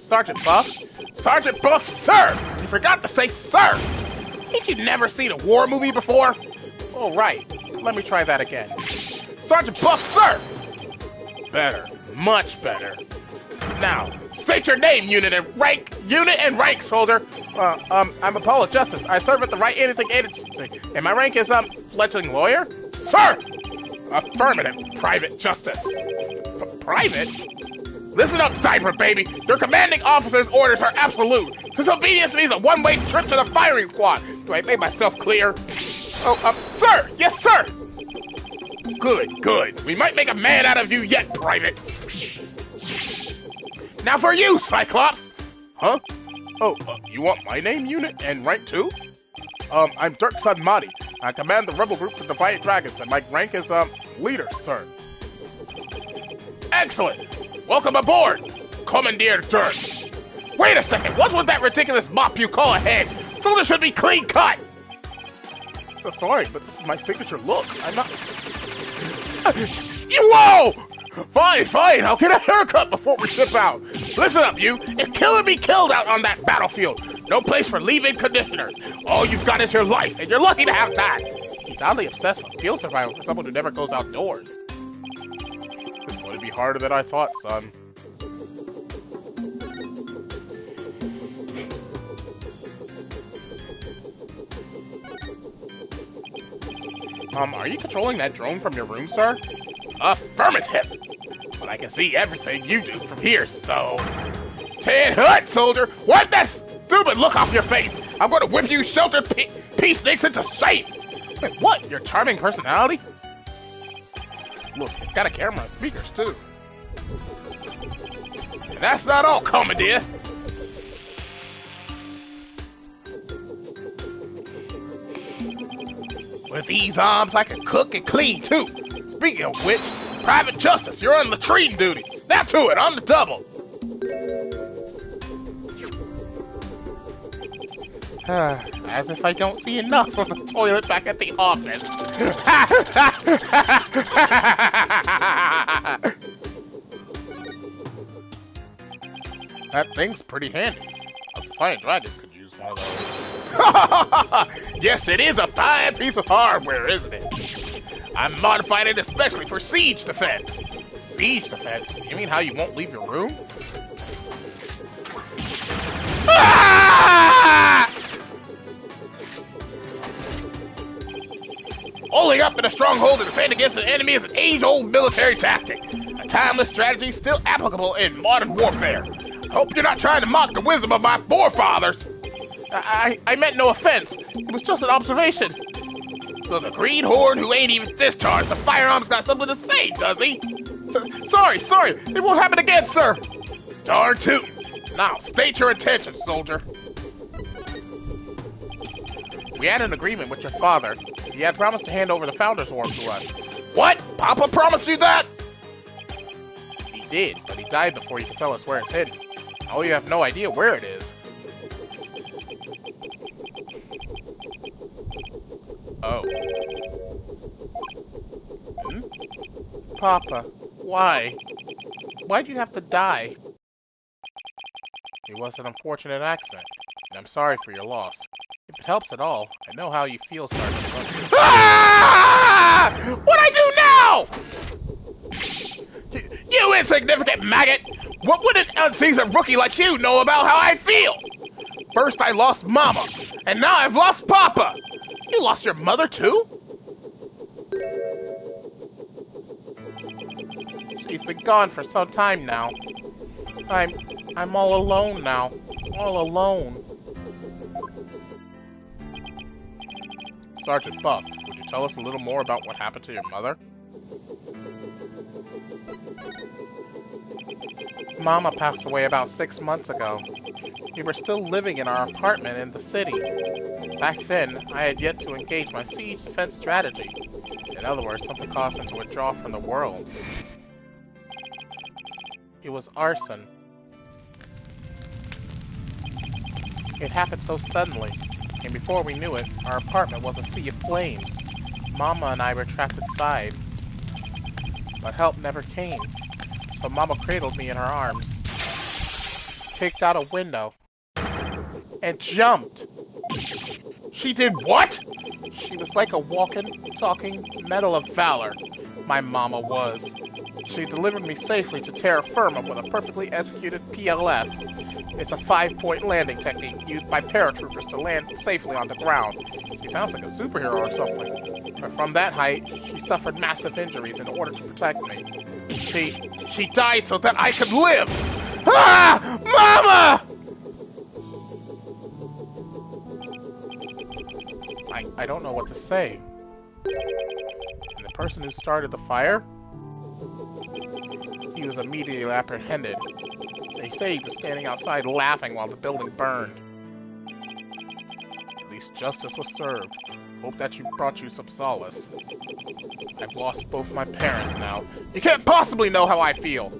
Sergeant Buff? Sergeant Buff, sir! You forgot to say sir! Ain't you never seen a war movie before? Oh, right. Let me try that again. Sergeant Buff, sir! Better. Much better. Now, state your name, unit and rank, soldier. I'm Apollo Justice. I serve at the Right Anything Agency, and my rank is, fledgling lawyer? Sir! Affirmative, Private Justice. Private? Listen up, diaper baby. Your commanding officer's orders are absolute. Disobedience means a one-way trip to the firing squad. Do I make myself clear? Oh, sir! Yes, sir! Good, good. We might make a man out of you yet, Private. Now for you, Cyclops! Huh? Oh, you want my name, unit, and rank too? I'm Dirk's son, Marty. I command the rebel group for Defiant Dragons, and my rank is, leader, sir. Excellent! Welcome aboard, Commandeer Dirk. Wait a second, what's with that ridiculous mop you call a head? Soldier should be clean cut! So sorry, but this is my signature look. I'm not... Whoa! Fine, fine, I'll get a haircut before we ship out. Listen up, you. If killer be killed out on that battlefield, no place for leave-in conditioners. All you've got is your life, and you're lucky to have that. He's oddly obsessed with field survival for someone who never goes outdoors. This is going to be harder than I thought, son. Are you controlling that drone from your room, sir? Affirmative! But I can see everything you do from here, so... Head hut, soldier! Wipe that stupid look off your face! I'm gonna whip you sheltered pea snakes into shape! Wait, what? Your charming personality? Look, it's got a camera and speakers, too. And that's not all, Commandeer! With these arms, I can cook and clean, too. Speaking of which, Private Justice, you're on latrine duty. Now to it, on the double. As if I don't see enough of the toilet back at the office. That thing's pretty handy. A Defiant Dragons could use one of those. Yes, it is a fine piece of hardware, isn't it? I modified it especially for siege defense. Siege defense? You mean how you won't leave your room? Ah! Holding up in a stronghold to defend against an enemy is an age-old military tactic. A timeless strategy still applicable in modern warfare. I hope you're not trying to mock the wisdom of my forefathers. I meant no offense. It was just an observation. So the Green Horde who ain't even discharged the firearms got something to say, does he? Sorry. It won't happen again, sir. Darn tootin'. Now, state your intentions, soldier. We had an agreement with your father. He had promised to hand over the Founder's Orb to us. What? Papa promised you that? He did, but he died before he could tell us where it's hidden. Oh, you have no idea where it is. Oh. Papa, why? Why'd you have to die? It was an unfortunate accident, and I'm sorry for your loss. If it helps at all, I know how you feel, Sergeant. Ah! What'd I do now? You insignificant maggot! What would an unseasoned rookie like you know about how I feel? First I lost Mama, and now I've lost Papa! You lost your mother too? She's been gone for some time now. I'm all alone now. All alone. Sergeant Buff, would you tell us a little more about what happened to your mother? Mama passed away about 6 months ago. We were still living in our apartment in the city. Back then, I had yet to engage my siege defense strategy. In other words, something caused us to withdraw from the world. It was arson. It happened so suddenly, and before we knew it, our apartment was a sea of flames. Mama and I were trapped inside. But help never came, so Mama cradled me in her arms, kicked out a window, and jumped. She did what? She was like a walking, talking medal of valor. My Mama was. She delivered me safely to terra firma with a perfectly executed PLF. It's a 5-point landing technique used by paratroopers to land safely on the ground. She sounds like a superhero or something. But from that height, she suffered massive injuries in order to protect me. She died so that I could live! Ah! Mama! I don't know what to say. And the person who started the fire? He was immediately apprehended. They say he was standing outside laughing while the building burned. At least justice was served. Hope that brought you some solace. I've lost both my parents now. You can't possibly know how I feel!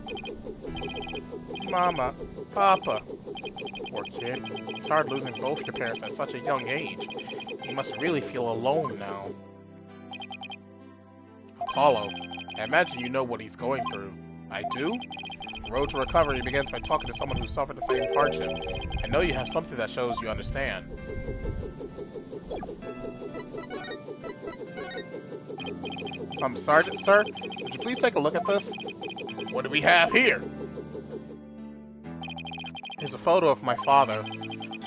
Mama, Papa. Poor kid. It's hard losing both your parents at such a young age. You must really feel alone now. Apollo, I imagine you know what he's going through. I do? The road to recovery begins by talking to someone who suffered the same hardship. I know you have something that shows you understand. Sergeant, sir? Would you please take a look at this? What do we have here? Here's a photo of my father.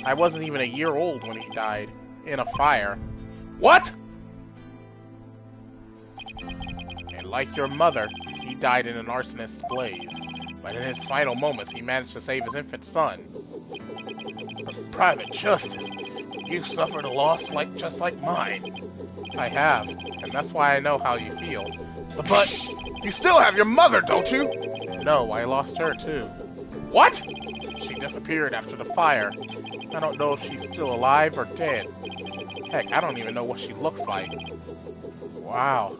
I wasn't even a year old when he died. In a fire. What?! And like your mother, he died in an arsonist's blaze. But in his final moments, he managed to save his infant son. But Private Justice, you've suffered a loss just like mine. I have, and that's why I know how you feel. But you still have your mother, don't you? No, I lost her too. What? She disappeared after the fire. I don't know if she's still alive or dead. Heck, I don't even know what she looks like. Wow.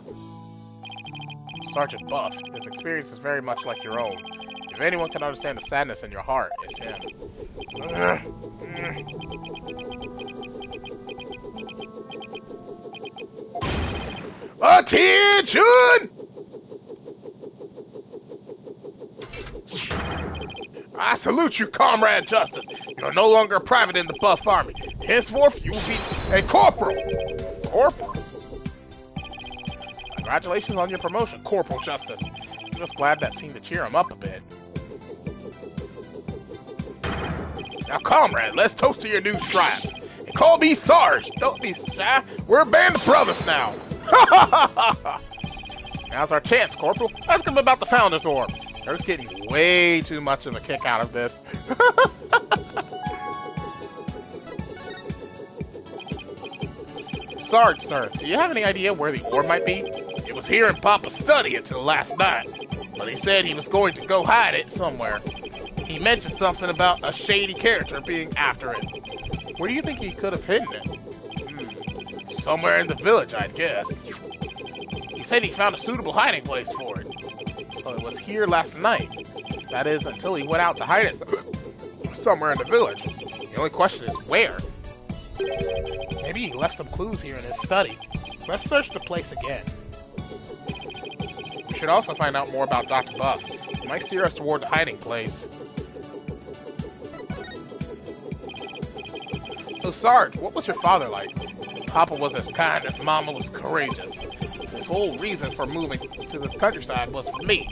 Sergeant Buff, his experience is very much like your own. If anyone can understand the sadness in your heart, it's him. Attention! I salute you, Comrade Justice. You are no longer a private in the Buff Army. Henceforth, you will be a corporal. Corporal? Congratulations on your promotion, Corporal Justice. I'm just glad that seemed to cheer him up a bit. Now, comrade, let's toast to your new stripes. And call me Sarge. Don't be shy. We're a band of brothers now. Now's our chance, Corporal. Ask him about the Founder's Orb. They're getting way too much of a kick out of this. Sarge, sir, do you have any idea where the orb might be? It was here in Papa's study until last night, but he said he was going to go hide it somewhere. He mentioned something about a shady character being after it. Where do you think he could have hidden it? Somewhere in the village, I'd guess. He said he found a suitable hiding place for it. Well, it was here last night. That is, until he went out to hide it somewhere in the village. The only question is where? Maybe he left some clues here in his study. Let's search the place again. We should also find out more about Dr. Buff. He might steer us toward the hiding place. So Sarge, what was your father like? Papa was as kind as Mama was courageous. His whole reason for moving to the countryside was for me.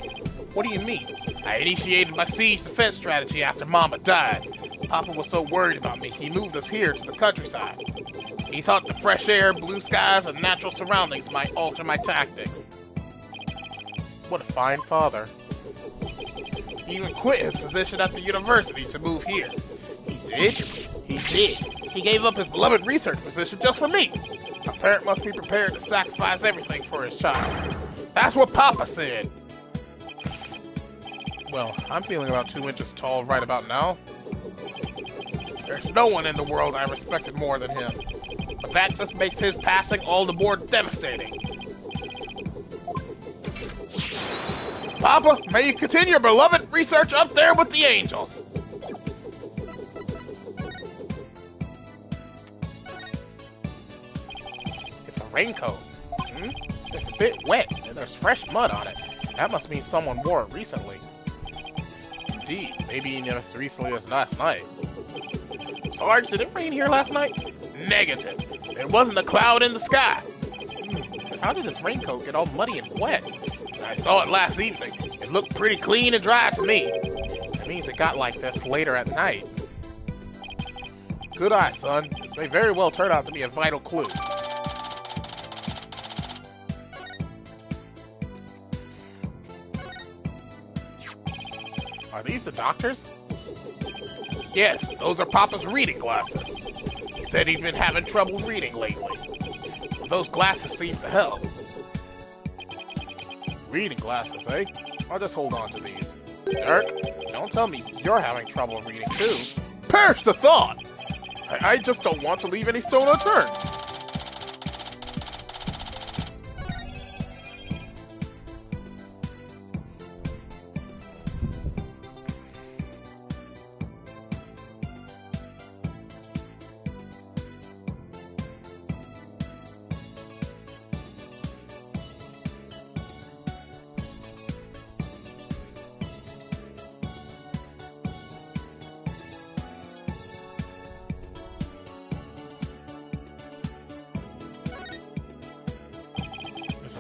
What do you mean? I initiated my siege defense strategy after Mama died. Papa was so worried about me, he moved us here to the countryside. He thought the fresh air, blue skies, and natural surroundings might alter my tactics. What a fine father. He even quit his position at the university to move here. He did? He did. He gave up his beloved research position just for me. A parent must be prepared to sacrifice everything for his child. That's what Papa said. Well, I'm feeling about 2 inches tall right about now. There's no one in the world I respected more than him. But that just makes his passing all the more devastating. Papa, may you continue your beloved research up there with the angels. It's a raincoat. It's a bit wet, and there's fresh mud on it. That must mean someone wore it recently. Indeed, maybe even as recently as last night. Sarge, did it rain here last night? Negative. There wasn't a cloud in the sky. How did this raincoat get all muddy and wet? I saw it last evening. It looked pretty clean and dry to me. That means it got like this later at night. Good eye, son. This may very well turn out to be a vital clue. Are these the doctors? Yes, those are Papa's reading glasses. He said he'd been having trouble reading lately. Those glasses seem to help. Reading glasses, eh? I'll just hold on to these. Dirk, don't tell me you're having trouble reading too. Perish the thought! I just don't want to leave any stone unturned.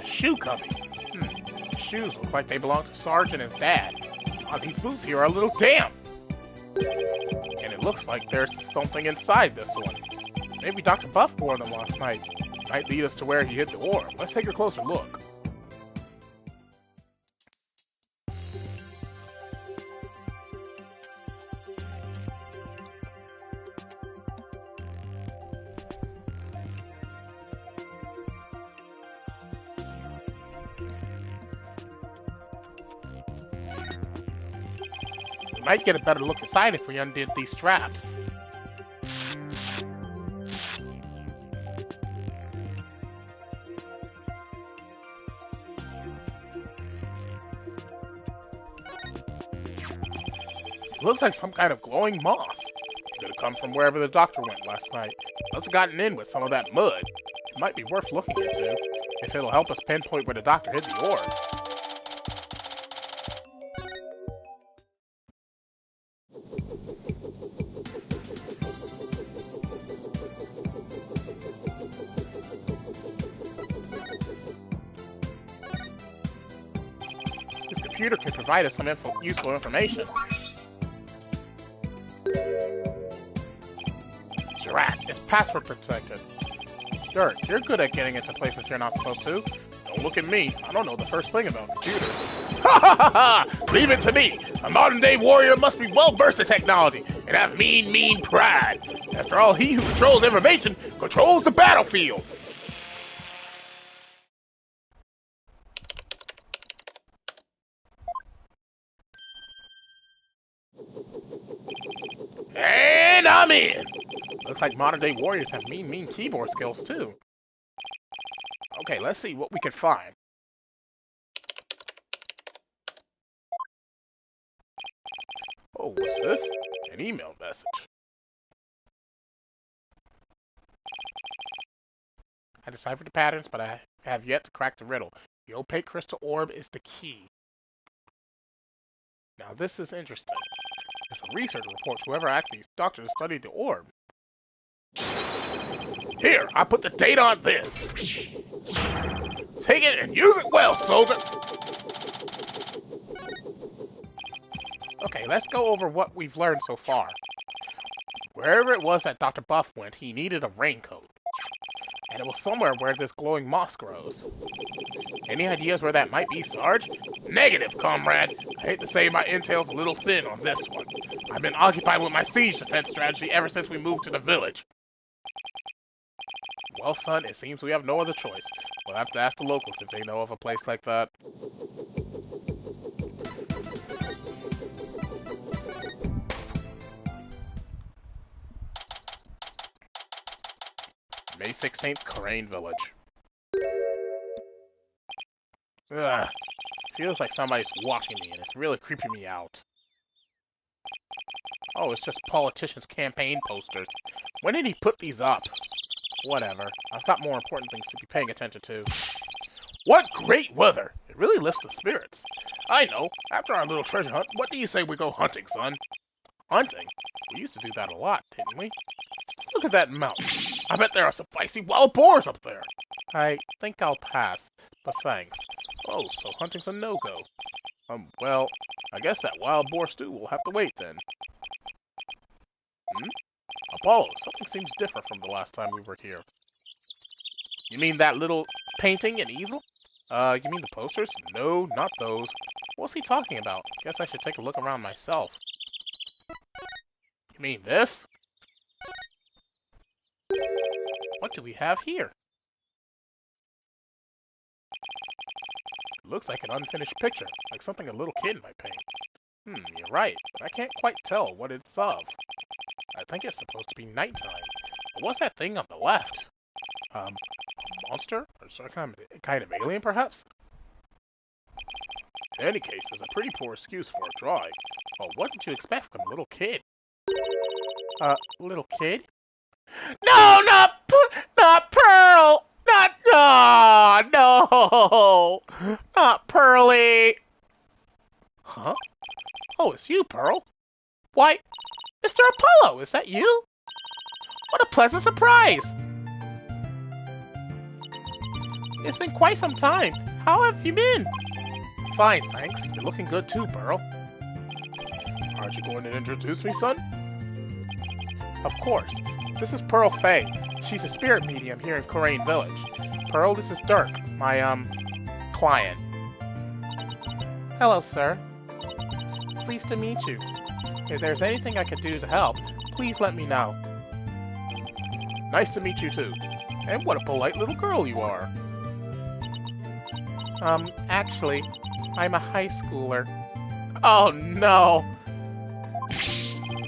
Shoe cubby. Shoes look like they belong to Sarge and his dad. Oh, these boots here are a little damp. And it looks like there's something inside this one. Maybe Dr. Buff wore them last night. Might lead us to where he hid the orb. Let's take a closer look. We might get a better look inside if we undid these straps. It looks like some kind of glowing moss. It could have come from wherever the doctor went last night. Must have gotten in with some of that mud. It might be worth looking into, if it'll help us pinpoint where the doctor hid the orb. Computer can provide us some useful information. Giraffe is password protected. Dirk, you're good at getting into places you're not supposed to. Don't look at me. I don't know the first thing about computers. Ha ha ha ha! Leave it to me. A modern-day warrior must be well-versed in technology and have mean pride. After all, he who controls information controls the battlefield. And I'm in! Looks like modern-day warriors have mean keyboard skills, too. Okay, let's see what we can find. Oh, what's this? An email message. I deciphered the patterns, but I have yet to crack the riddle. The opaque crystal orb is the key. Now this is interesting. It's a research report to whoever asked these doctors to study the orb. Here, I put the date on this. Take it and use it well, soldier. Okay, let's go over what we've learned so far. Wherever it was that Dr. Buff went, he needed a raincoat. And it was somewhere where this glowing moss grows. Any ideas where that might be, Sarge? Negative, comrade. I hate to say my intel's a little thin on this one. I've been occupied with my siege defense strategy ever since we moved to the village. Well, son, it seems we have no other choice. We'll have to ask the locals if they know of a place like that. May 16th, Crane Village. Ugh. Feels like somebody's watching me, and it's really creeping me out. Oh, it's just politicians' campaign posters. When did he put these up? Whatever. I've got more important things to be paying attention to. What great weather! It really lifts the spirits. I know. After our little treasure hunt, what do you say we go hunting, son? Hunting? We used to do that a lot, didn't we? Look at that mountain. I bet there are some feisty wild boars up there. I think I'll pass, but thanks. Oh, so hunting's a no-go. Well, I guess that wild boar stew will have to wait then. Apollo, something seems different from the last time we were here. You mean that little painting and easel? You mean the posters? No, not those. What's he talking about? Guess I should take a look around myself. You mean this? What do we have here? looks like an unfinished picture, like something a little kid might paint. You're right, but I can't quite tell what it's of. I think it's supposed to be nighttime. But what's that thing on the left? A monster? Or some kind of alien, perhaps? In any case, it's a pretty poor excuse for a drawing. Well, what did you expect from a little kid? Little kid? No, not Pearl! No! Not Pearly! Huh? Oh, it's you, Pearl. Why, Mr. Apollo, is that you? What a pleasant surprise! It's been quite some time. How have you been? Fine, thanks. You're looking good too, Pearl. Aren't you going to introduce me, son? Of course. This is Pearl Fay. She's a spirit medium here in Korean Village. Pearl, this is Dirk, my, client. Hello, sir. Pleased to meet you. If there's anything I could do to help, please let me know. Nice to meet you, too. And what a polite little girl you are. Actually, I'm a high schooler. Oh, no!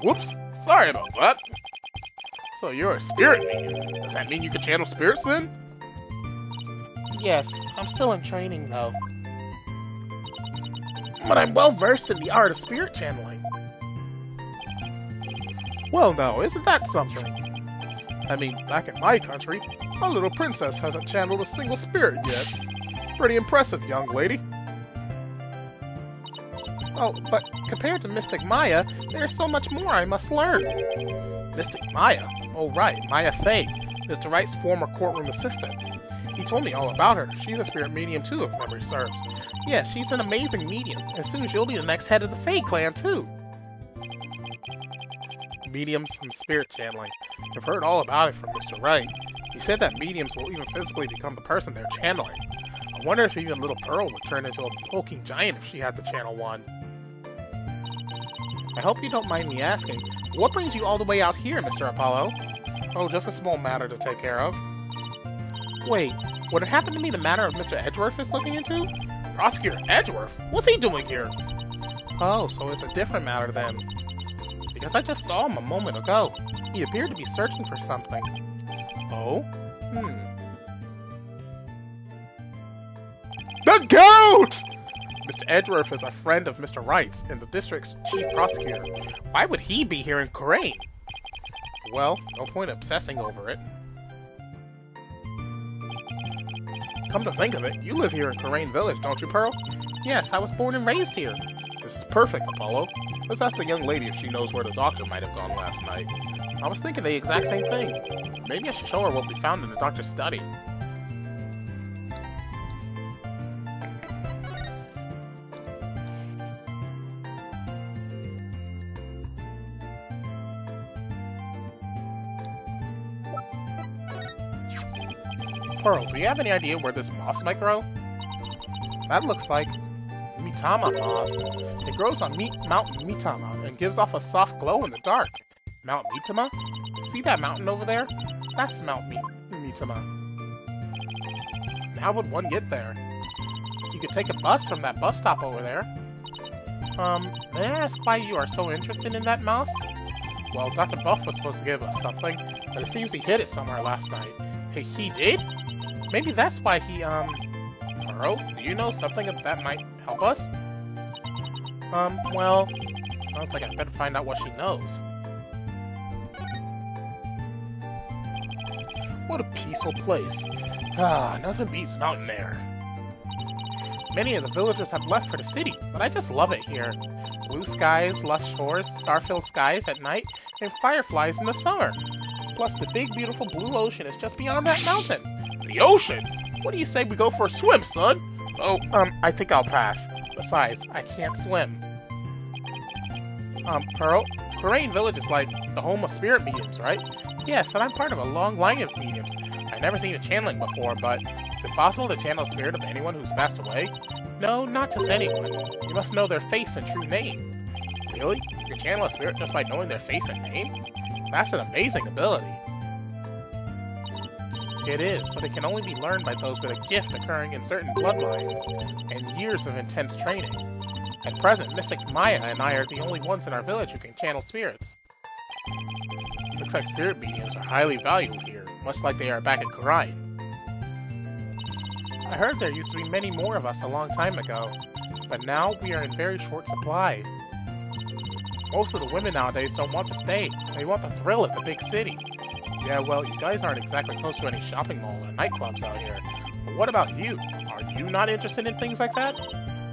Whoops! Sorry about that. So you're a spirit medium. Does that mean you can channel spirits then? Yes, I'm still in training though. But I'm well versed in the art of spirit channeling. Well now, isn't that something? I mean, back in my country, our little princess hasn't channeled a single spirit yet. Pretty impressive, young lady. Oh, but compared to Mystic Maya, there's so much more I must learn. Mystic Maya? Oh right, Maya Fey, Mr. Wright's former courtroom assistant. He told me all about her. She's a spirit medium too, if memory serves. Yeah, she's an amazing medium, and soon she'll be the next head of the Fey clan too. Mediums and spirit channeling. I've heard all about it from Mr. Wright. He said that mediums will even physically become the person they're channeling. I wonder if even little Pearl would turn into a hulking giant if she had to channel one. I hope you don't mind me asking, what brings you all the way out here, Mr. Apollo? Oh, just a small matter to take care of. Wait, would it happen to be the matter of Mr. Edgeworth is looking into? Prosecutor Edgeworth? What's he doing here? Oh, so it's a different matter then. Because I just saw him a moment ago. He appeared to be searching for something. Oh? The goat! Mr. Edgeworth is a friend of Mr. Wright's and the district's chief prosecutor. Why would he be here in Korean? Well, no point obsessing over it. Come to think of it, you live here in Korean Village, don't you, Pearl? Yes, I was born and raised here. This is perfect, Apollo. Let's ask the young lady if she knows where the doctor might have gone last night. I was thinking the exact same thing. Maybe I should show her what we found in the doctor's study. Pearl, do you have any idea where this moss might grow? That looks like Mitama moss. It grows on Mount Mitama and gives off a soft glow in the dark. Mount Mitama? See that mountain over there? That's Mount Mitama. How would one get there? You could take a bus from that bus stop over there. May I ask why you are so interested in that moss? Well, Dr. Buff was supposed to give us something, but it seems he hid it somewhere last night. Hey, he did? Maybe that's why he, Pearl, do you know something that might help us? Well, sounds like I better find out what she knows. What a peaceful place. Ah, nothing beats mountain air. Many of the villagers have left for the city, but I just love it here. Blue skies, lush shores, star-filled skies at night, and fireflies in the summer. Plus the big, beautiful blue ocean is just beyond that mountain. The ocean? What do you say we go for a swim, son? Oh, I think I'll pass. Besides, I can't swim. Pearl, Korean Village is like the home of spirit mediums, right? Yes, and I'm part of a long line of mediums. I've never seen a channeling before, but is it possible to channel a spirit of anyone who's passed away? No, not just anyone. You must know their face and true name. Really? You can channel a spirit just by knowing their face and name? That's an amazing ability. It is, but it can only be learned by those with a gift occurring in certain bloodlines and years of intense training. At present, Mystic Maya and I are the only ones in our village who can channel spirits. Looks like spirit mediums are highly valued here, much like they are back at Kurai. I heard there used to be many more of us a long time ago, but now we are in very short supply. Most of the women nowadays don't want to stay. They want the thrill of the big city. Yeah, well, you guys aren't exactly close to any shopping malls or nightclubs out here. But what about you? Are you not interested in things like that?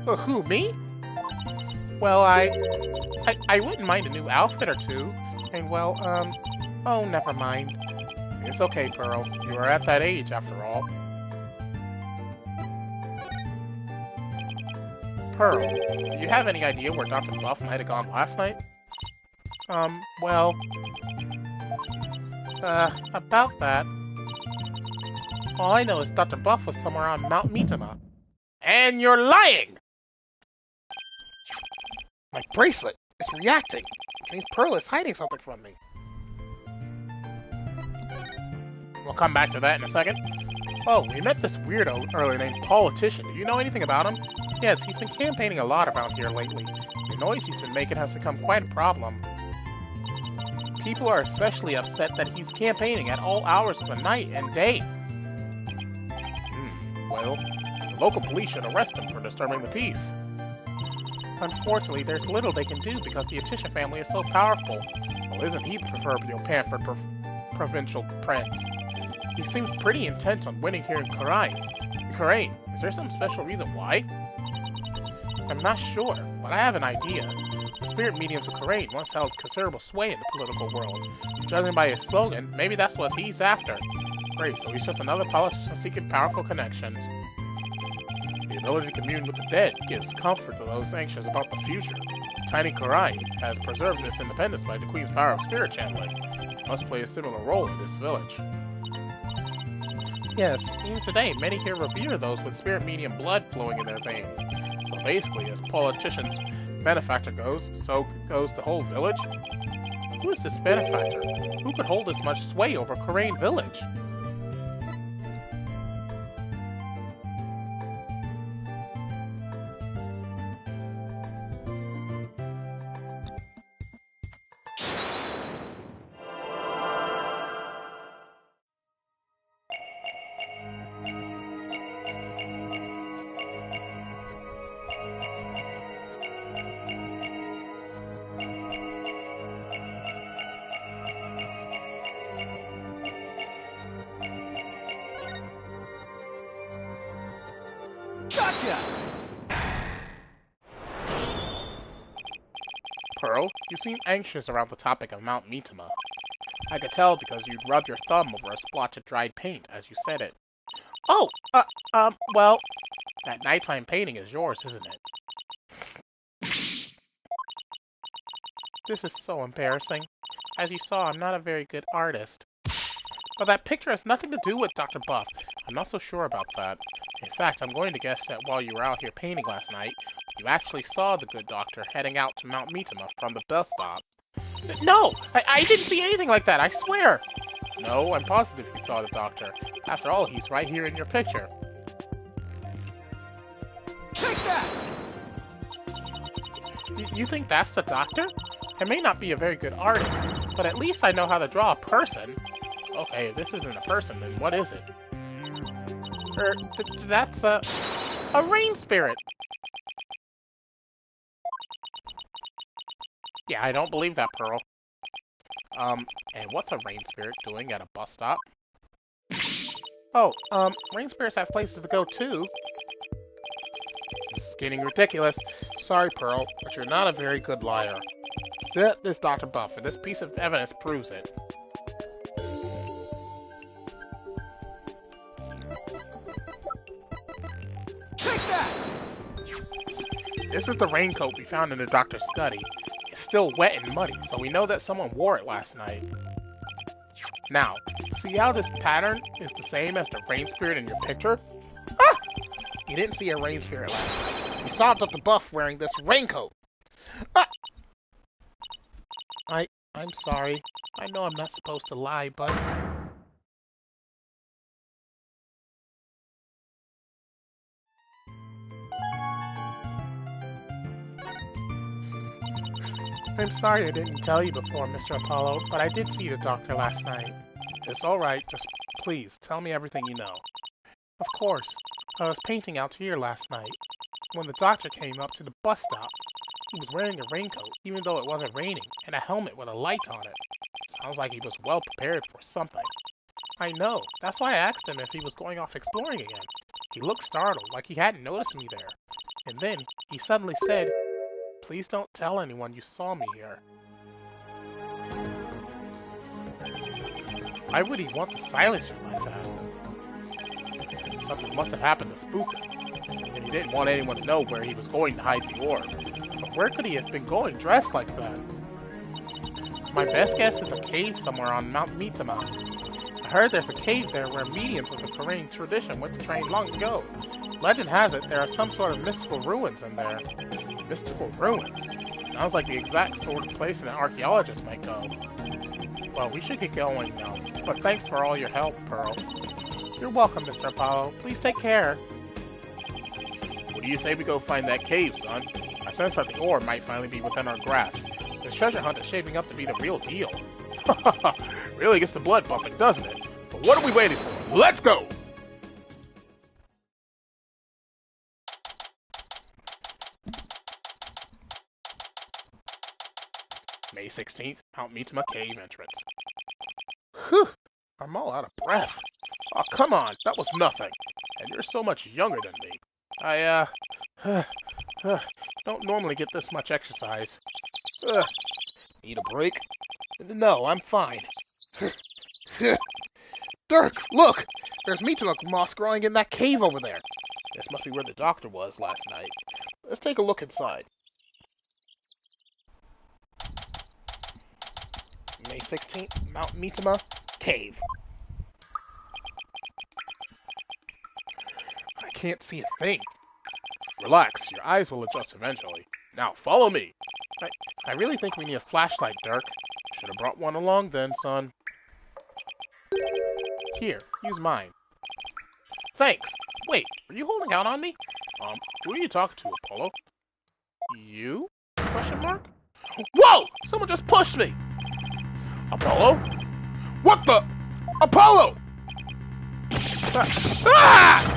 Who, me? Well, I wouldn't mind a new outfit or two. And well, oh, never mind. It's okay, Pearl. You are at that age, after all. Pearl, do you have any idea where Dr. Buff might have gone last night? Well... about that... All I know is Dr. Buff was somewhere on Mount Mitama. And you're lying! My bracelet is reacting. It means Pearl is hiding something from me. We'll come back to that in a second. Oh, we met this weirdo earlier named Politician. Do you know anything about him? Yes, he's been campaigning a lot around here lately. The noise he's been making has become quite a problem. People are especially upset that he's campaigning at all hours of the night and day. Well, the local police should arrest him for disturbing the peace. Unfortunately, there's little they can do because the Atisha family is so powerful. Well, isn't he the proverbial pampered provincial prince? He seems pretty intent on winning here in Kurai. Is there some special reason why? I'm not sure, but I have an idea. The spirit mediums of Kurai once held considerable sway in the political world. Judging by his slogan, maybe that's what he's after. Great, so he's just another politician seeking powerful connections. The ability to commune with the dead gives comfort to those anxious about the future. Tiny Kurai has preserved its independence by the Queen's power of spirit channeling. It must play a similar role in this village. Yes, even today, many here revere those with spirit medium blood flowing in their veins. So basically, as politician's benefactor goes, so goes the whole village? Who is this benefactor? Who could hold this much sway over Kurain village? Gotcha! Pearl, you seem anxious around the topic of Mount Mitama. I could tell because you'd rubbed your thumb over a splotch of dried paint as you said it. Oh, well, that nighttime painting is yours, isn't it? This is so embarrassing. As you saw, I'm not a very good artist. But that picture has nothing to do with Dr. Buff. I'm not so sure about that. In fact, I'm going to guess that while you were out here painting last night, you actually saw the good doctor heading out to Mount Mitama from the bus stop. No! I didn't see anything like that, I swear! No, I'm positive you saw the doctor. After all, he's right here in your picture. Take that! You think that's the doctor? I may not be a very good artist, but at least I know how to draw a person. Okay, if this isn't a person, then what is it? That's a rain spirit. Yeah, I don't believe that, Pearl. And what's a rain spirit doing at a bus stop? Oh, rain spirits have places to go too. This is getting ridiculous. Sorry, Pearl, but you're not a very good liar. This is Dr. Buff, and this piece of evidence proves it. Take that! This is the raincoat we found in the doctor's study. It's still wet and muddy, so we know that someone wore it last night. Now, see how this pattern is the same as the rain spirit in your picture? Ah! You didn't see a rain spirit last night. You saw Dr. Buff wearing this raincoat. Ah! I'm sorry. I know I'm not supposed to lie, but... I'm sorry I didn't tell you before, Mr. Apollo, but I did see the doctor last night. It's alright, just please, tell me everything you know. Of course. I was painting out here last night. When the doctor came up to the bus stop, he was wearing a raincoat, even though it wasn't raining, and a helmet with a light on it. Sounds like he was well prepared for something. I know. That's why I asked him if he was going off exploring again. He looked startled, like he hadn't noticed me there. And then, he suddenly said, "Please don't tell anyone you saw me here." Why would he want to silence you like that? Something must have happened to spook him, and he didn't want anyone to know where he was going to hide the orb. But where could he have been going dressed like that? My best guess is a cave somewhere on Mount Mitama. I heard there's a cave there where mediums of the Korean tradition went to train long ago. Legend has it there are some sort of mystical ruins in there. Mystical ruins? Sounds like the exact sort of place an archaeologist might go. Well, we should get going now, but thanks for all your help, Pearl. You're welcome, Mr. Apollo. Please take care. What do you say we go find that cave, son? I sense that the orb might finally be within our grasp. This treasure hunt is shaping up to be the real deal. Really gets the blood pumping, doesn't it? But what are we waiting for? Let's go! May 16th, Mount Mitama Cave entrance. Whew! I'm all out of breath. Oh, come on, that was nothing. And you're so much younger than me. I, don't normally get this much exercise. Need a break? No, I'm fine. Dirk, look! There's Mitama moss growing in that cave over there. This must be where the doctor was last night. Let's take a look inside. May 16th, Mount Mitama Cave. I can't see a thing. Relax, your eyes will adjust eventually. Now, follow me. I really think we need a flashlight, Dirk. Should have brought one along then, son. Here, use mine. Thanks. Wait, are you holding out on me? Who are you talking to, Apollo? You? Question mark? Whoa! Someone just pushed me! Apollo? What the? Apollo! Ah!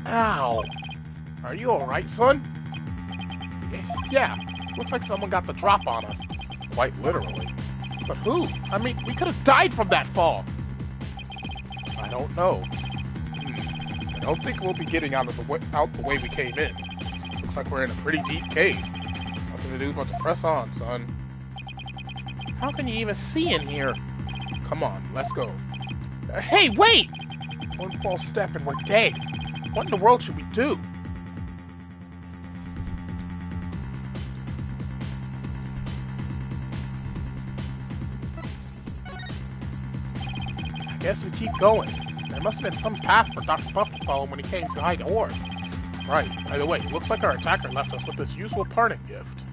Ow. Are you alright, son? Yeah, looks like someone got the drop on us. Quite literally. But who? I mean, we could have died from that fall. I don't know. I don't think we'll be getting out the way we came in. Looks like we're in a pretty deep cave. Nothing to do but to press on, son. How can you even see in here? Come on, let's go. Hey, wait! One false step and we're dead. What in the world should we do? I guess we keep going. There must have been some path for Dr. Buff to follow when he came to hide the orb. Right, by the way, looks like our attacker left us with this useful parting gift.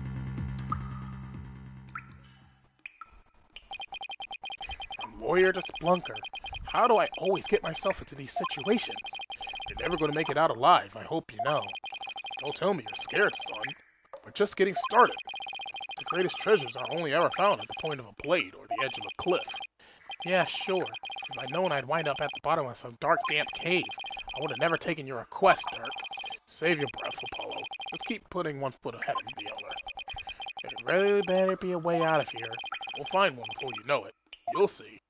From lawyer to splunker. How do I always get myself into these situations? You're never going to make it out alive, I hope you know. Don't tell me you're scared, son. We're just getting started. The greatest treasures are only ever found at the point of a blade or the edge of a cliff. Yeah, sure. If I'd known I'd wind up at the bottom of some dark, damp cave, I would have never taken your request, Dirk. Save your breath, Apollo. Let's keep putting one foot ahead of the other. There really better be a way out of here. We'll find one before you know it. You'll see.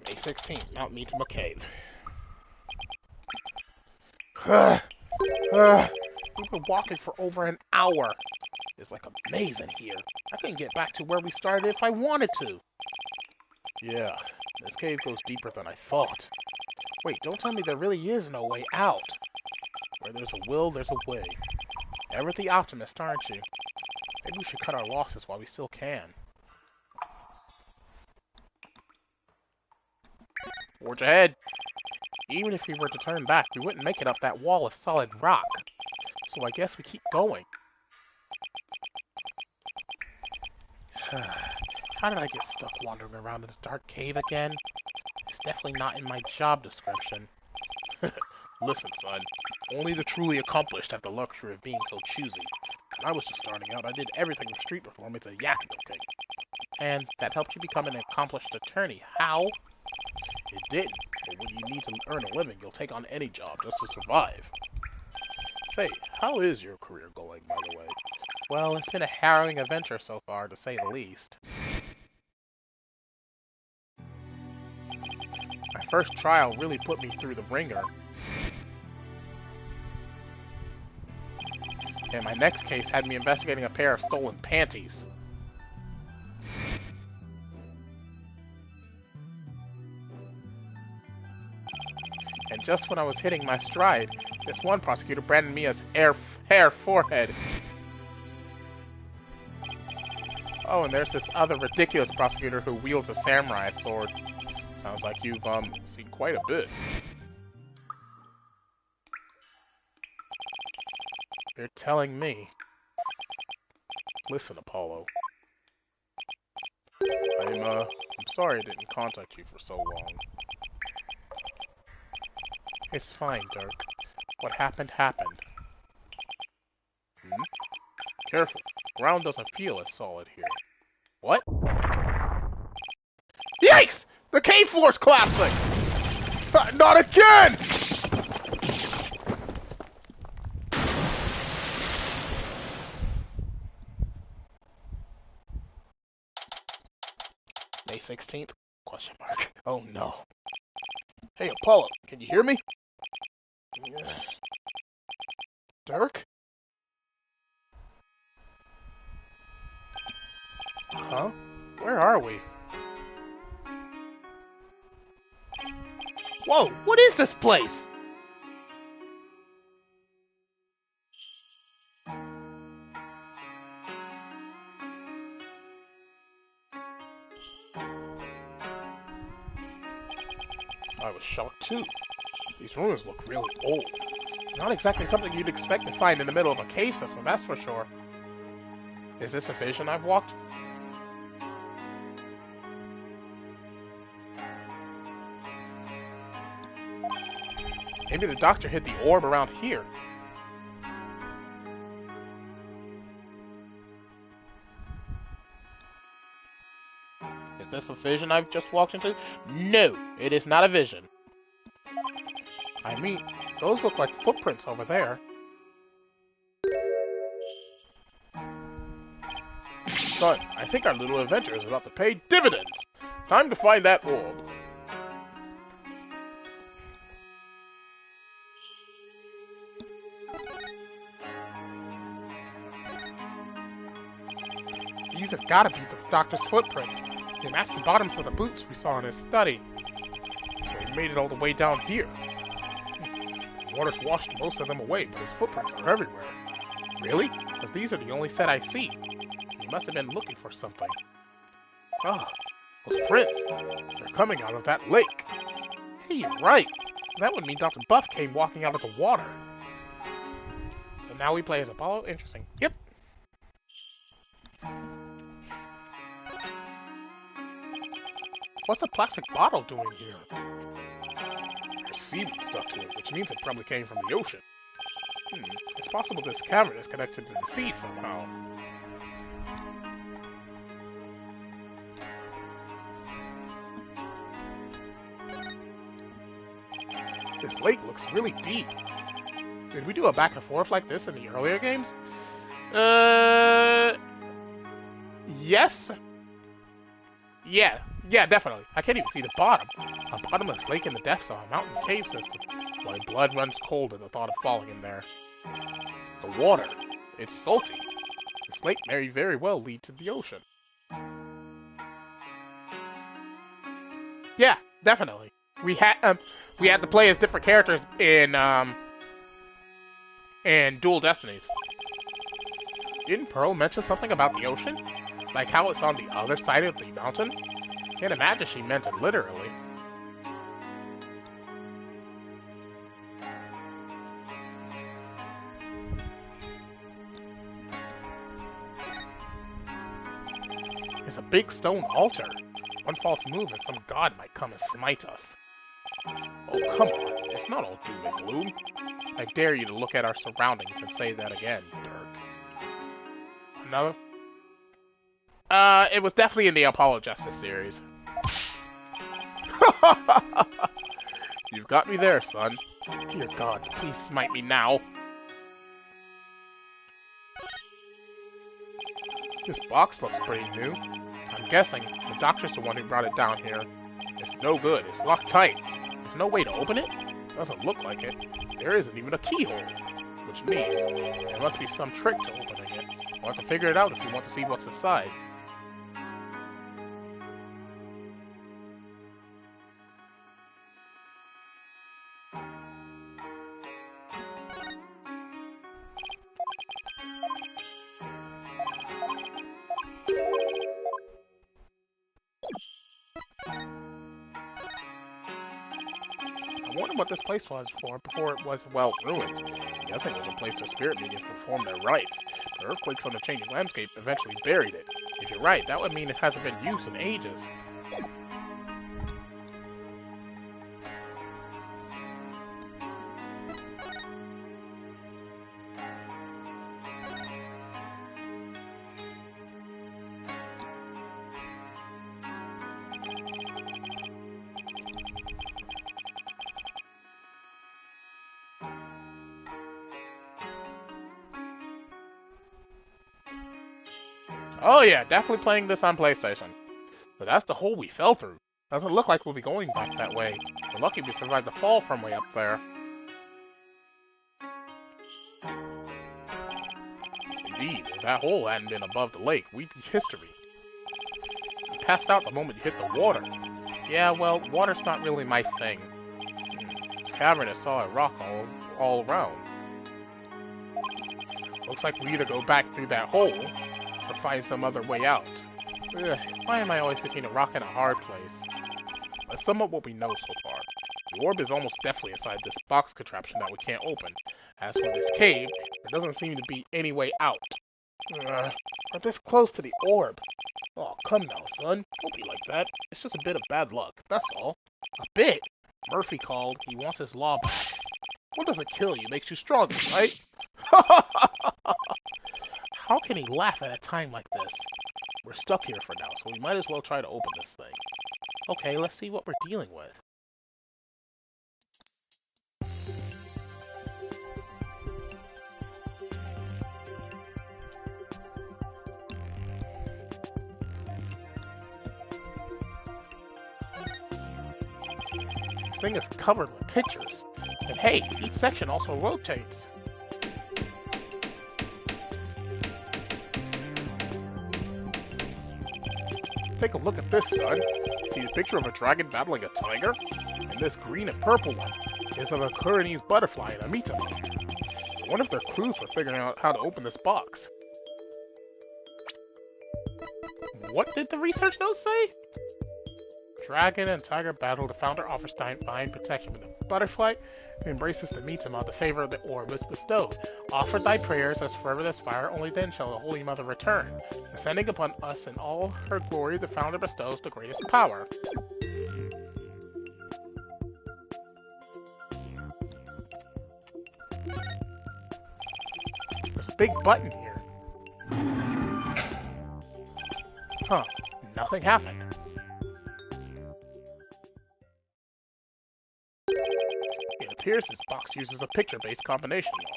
May 16th, Mount Mitama Cave. We've been walking for over an hour. It's like a maze in here. I couldn't get back to where we started if I wanted to. Yeah, this cave goes deeper than I thought. Wait, don't tell me there really is no way out. Where there's a will, there's a way. Ever the optimist, aren't you? Maybe we should cut our losses while we still can. Forge ahead. Even if we were to turn back, we wouldn't make it up that wall of solid rock. So I guess we keep going. How did I get stuck wandering around in a dark cave again? It's definitely not in my job description. Listen, son. Only the truly accomplished have the luxury of being so choosy. When I was just starting out, I did everything from street performance to yakuza king. And that helped you become an accomplished attorney. How? It didn't. But when you need to earn a living, you'll take on any job just to survive. Say, how is your career going, by the way? Well, it's been a harrowing adventure so far, to say the least. My first trial really put me through the ringer. And my next case had me investigating a pair of stolen panties. And just when I was hitting my stride, this one prosecutor branded me as hair forehead. Oh, and there's this other ridiculous prosecutor who wields a samurai sword. Sounds like you've, seen quite a bit. They're telling me. Listen, Apollo. I'm sorry I didn't contact you for so long. It's fine, Dirk. What happened, happened. Careful. Ground doesn't feel as solid here. What? Yikes! The cave floor's collapsing! Not again! May 16th? Question mark. Oh no. Hey, Apollo, can you hear me? Dirk? Huh? Where are we? Whoa, what is this place? I was shocked too. These ruins look really old. Not exactly something you'd expect to find in the middle of a cave system, that's for sure. Is this a vision I've walked? Maybe the doctor hid the orb around here. Is this a vision I've just walked into? No, it is not a vision. I mean, those look like footprints over there. Son, I think our little adventure is about to pay dividends. Time to find that orb. These have got to be the doctor's footprints. They match the bottoms of the boots we saw in his study. So he made it all the way down here. The water's washed most of them away, but his footprints are everywhere. Really? Because these are the only set I see. He must have been looking for something. Ah, those prints. They're coming out of that lake. Hey, you're right. That would mean Dr. Buff came walking out of the water. So now we play as Apollo? Interesting. Yep. What's a plastic bottle doing here? There's seaweed stuck to it, which means it probably came from the ocean. It's possible this cavern is connected to the sea somehow. This lake looks really deep. Did we do a back and forth like this in the earlier games? Yes? Yeah, definitely. I can't even see the bottom. A bottomless lake in the depths of a mountain cave system. My blood runs cold at the thought of falling in there. The water. It's salty. This lake may very well lead to the ocean. Yeah, definitely. We had to play as different characters in Dual Destinies. Didn't Pearl mention something about the ocean? Like how it's on the other side of the mountain? Can't imagine she meant it literally. It's a big stone altar. One false move and some god might come and smite us. Oh, come on. It's not all doom and gloom. I dare you to look at our surroundings and say that again, Dirk. Another? It was definitely in the Apollo Justice series. You've got me there, son. Dear gods, please smite me now. This box looks pretty new. I'm guessing the doctor's the one who brought it down here. It's no good. It's locked tight. There's no way to open it? Doesn't look like it. There isn't even a keyhole. Which means there must be some trick to opening it. We'll have to figure it out if we want to see what's inside. I wonder what this place was for before it was, well, ruined. I'm guessing it was a place for spirit beings to perform their rites. The earthquakes on the changing landscape eventually buried it. If you're right, that would mean it hasn't been used in ages. Oh yeah, definitely playing this on PlayStation. But that's the hole we fell through. Doesn't look like we'll be going back that way. We're lucky we survived the fall from way up there. Indeed, if that hole hadn't been above the lake, we'd be history. You passed out the moment you hit the water. Yeah, well, water's not really my thing. This cavern is solid rock all around. Looks like we either go back through that hole, or find some other way out. Ugh, why am I always between a rock and a hard place? Let's sum up what we know so far. The orb is almost definitely inside this box contraption that we can't open. As for this cave, there doesn't seem to be any way out. We're this close to the orb. Oh, come now, son. Don't be like that. It's just a bit of bad luck, that's all. A bit? Murphy called. He wants his law back. What doesn't kill you makes you stronger, right? How can he laugh at a time like this? We're stuck here for now, so we might as well try to open this thing. Okay, let's see what we're dealing with. This thing is covered with pictures. And hey, each section also rotates. Take a look at this, son. See the picture of a dragon battling a tiger? And this green and purple one is of a Kuranese butterfly and a Mitama. I wonder if they're clues for figuring out how to open this box. What did the research notes say? Dragon and tiger battle. The founder offers divine protection with a butterfly and embraces the Mitama. The favor of the orb is bestowed. Offer thy prayers as forever this fire, only then shall the Holy Mother return. Descending upon us in all her glory, the founder bestows the greatest power. There's a big button here. Huh, nothing happened. It appears this box uses a picture-based combination log.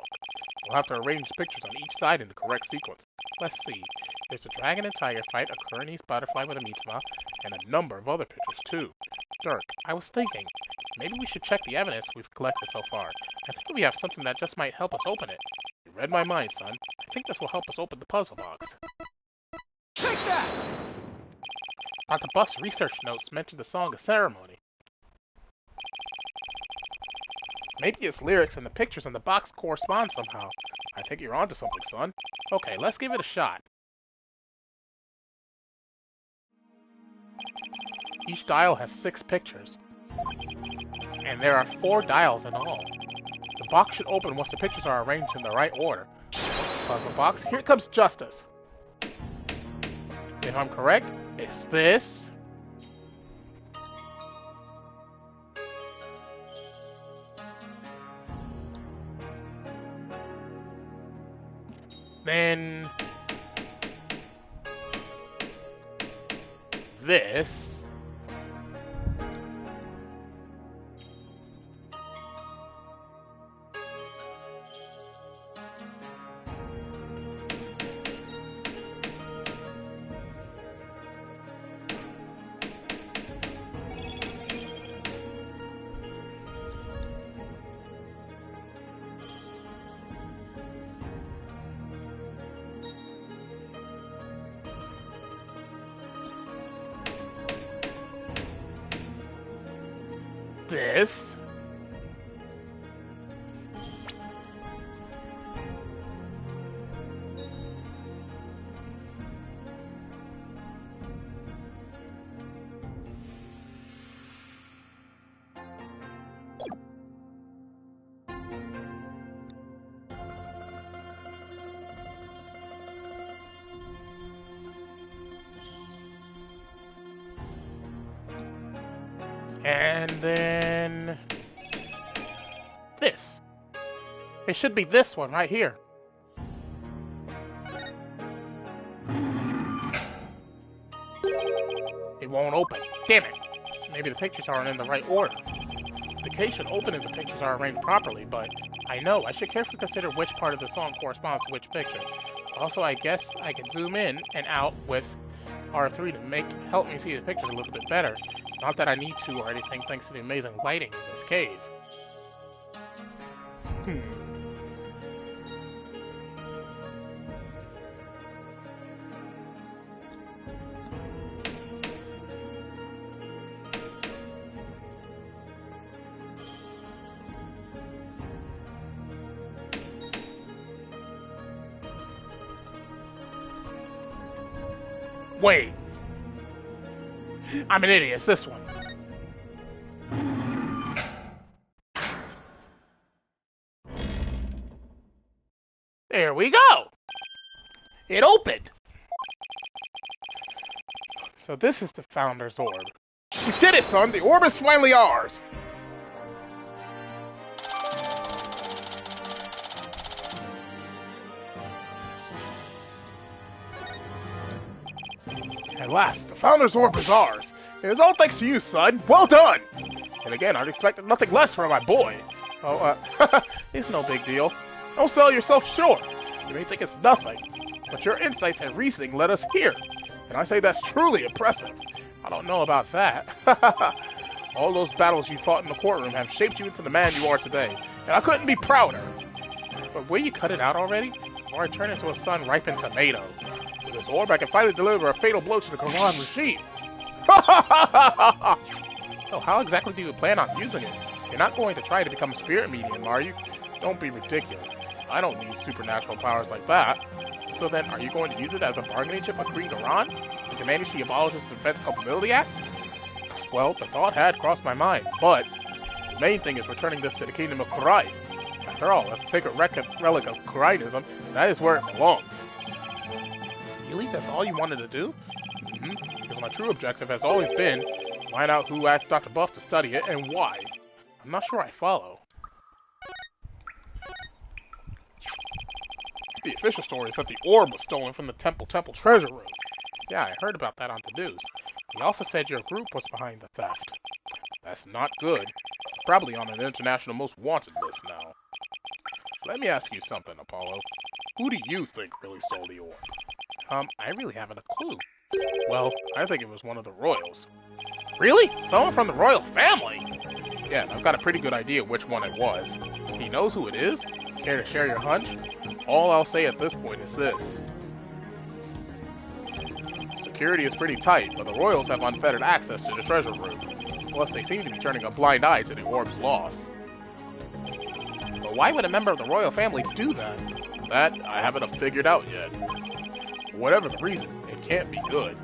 We'll have to arrange the pictures on each side in the correct sequence. Let's see. There's a dragon and tiger fight, a Kuranese butterfly with a Mitama, and a number of other pictures too. Dirk, I was thinking, maybe we should check the evidence we've collected so far. I think we have something that just might help us open it. You read my mind, son. I think this will help us open the puzzle box. Take that! Dr. Buff's research notes mentioned the Song of Ceremony. Maybe its lyrics and the pictures in the box correspond somehow. I think you're onto something, son. Okay, let's give it a shot. Each dial has 6 pictures. And there are 4 dials in all. The box should open once the pictures are arranged in the right order. Puzzle box. Here comes justice. If I'm correct, it's this. Then this. This. And then this. It should be this one right here. It won't open. Damn it. Maybe the pictures aren't in the right order. The case should open if the pictures are arranged properly, but I know I should carefully consider which part of the song corresponds to which picture. Also, I guess I can zoom in and out with R3 to help me see the pictures a little bit better. Not that I need to or anything thanks to the amazing lighting in this cave. Wait. I'm an idiot. It's this one. There we go. It opened. So this is the Founder's Orb. We did it, son. The orb is finally ours. At last, the Founder's Orb is ours. It is all thanks to you, son. Well done! And again, I'd expected nothing less from my boy. Oh, it's no big deal. Don't sell yourself short. You may think it's nothing, but your insights and reasoning led us here. And I say that's truly impressive. I don't know about that. All those battles you fought in the courtroom have shaped you into the man you are today. And I couldn't be prouder. But will you cut it out already? Or I turn into a sun-ripened tomato. With this orb, I can finally deliver a fatal blow to the Quran regime. So how exactly do you plan on using it? You're not going to try to become a spirit medium, are you? Don't be ridiculous. I don't need supernatural powers like that. So then, are you going to use it as a bargaining chip with Queen Garan? Demanding she abolishes the Defense Culpability Act? Well, the thought had crossed my mind, but the main thing is returning this to the Kingdom of Kurai. After all, as a sacred relic of Kuraiism, that is where it belongs. Really? That's all you wanted to do? Because my true objective has always been to find out who asked Dr. Buff to study it and why. I'm not sure I follow. The official story is that the orb was stolen from the temple treasure room. Yeah, I heard about that on the news. He also said your group was behind the theft. That's not good. Probably on an international most wanted list now. Let me ask you something, Apollo. Who do you think really stole the orb? I really haven't a clue. Well, I think it was one of the royals. Really? Someone from the royal family? Yeah, I've got a pretty good idea which one it was. He knows who it is? Care to share your hunch? All I'll say at this point is this. Security is pretty tight, but the royals have unfettered access to the treasure room. Plus, they seem to be turning a blind eye to the orb's loss. But why would a member of the royal family do that? That I haven't figured out yet. Whatever the reason, it can't be good.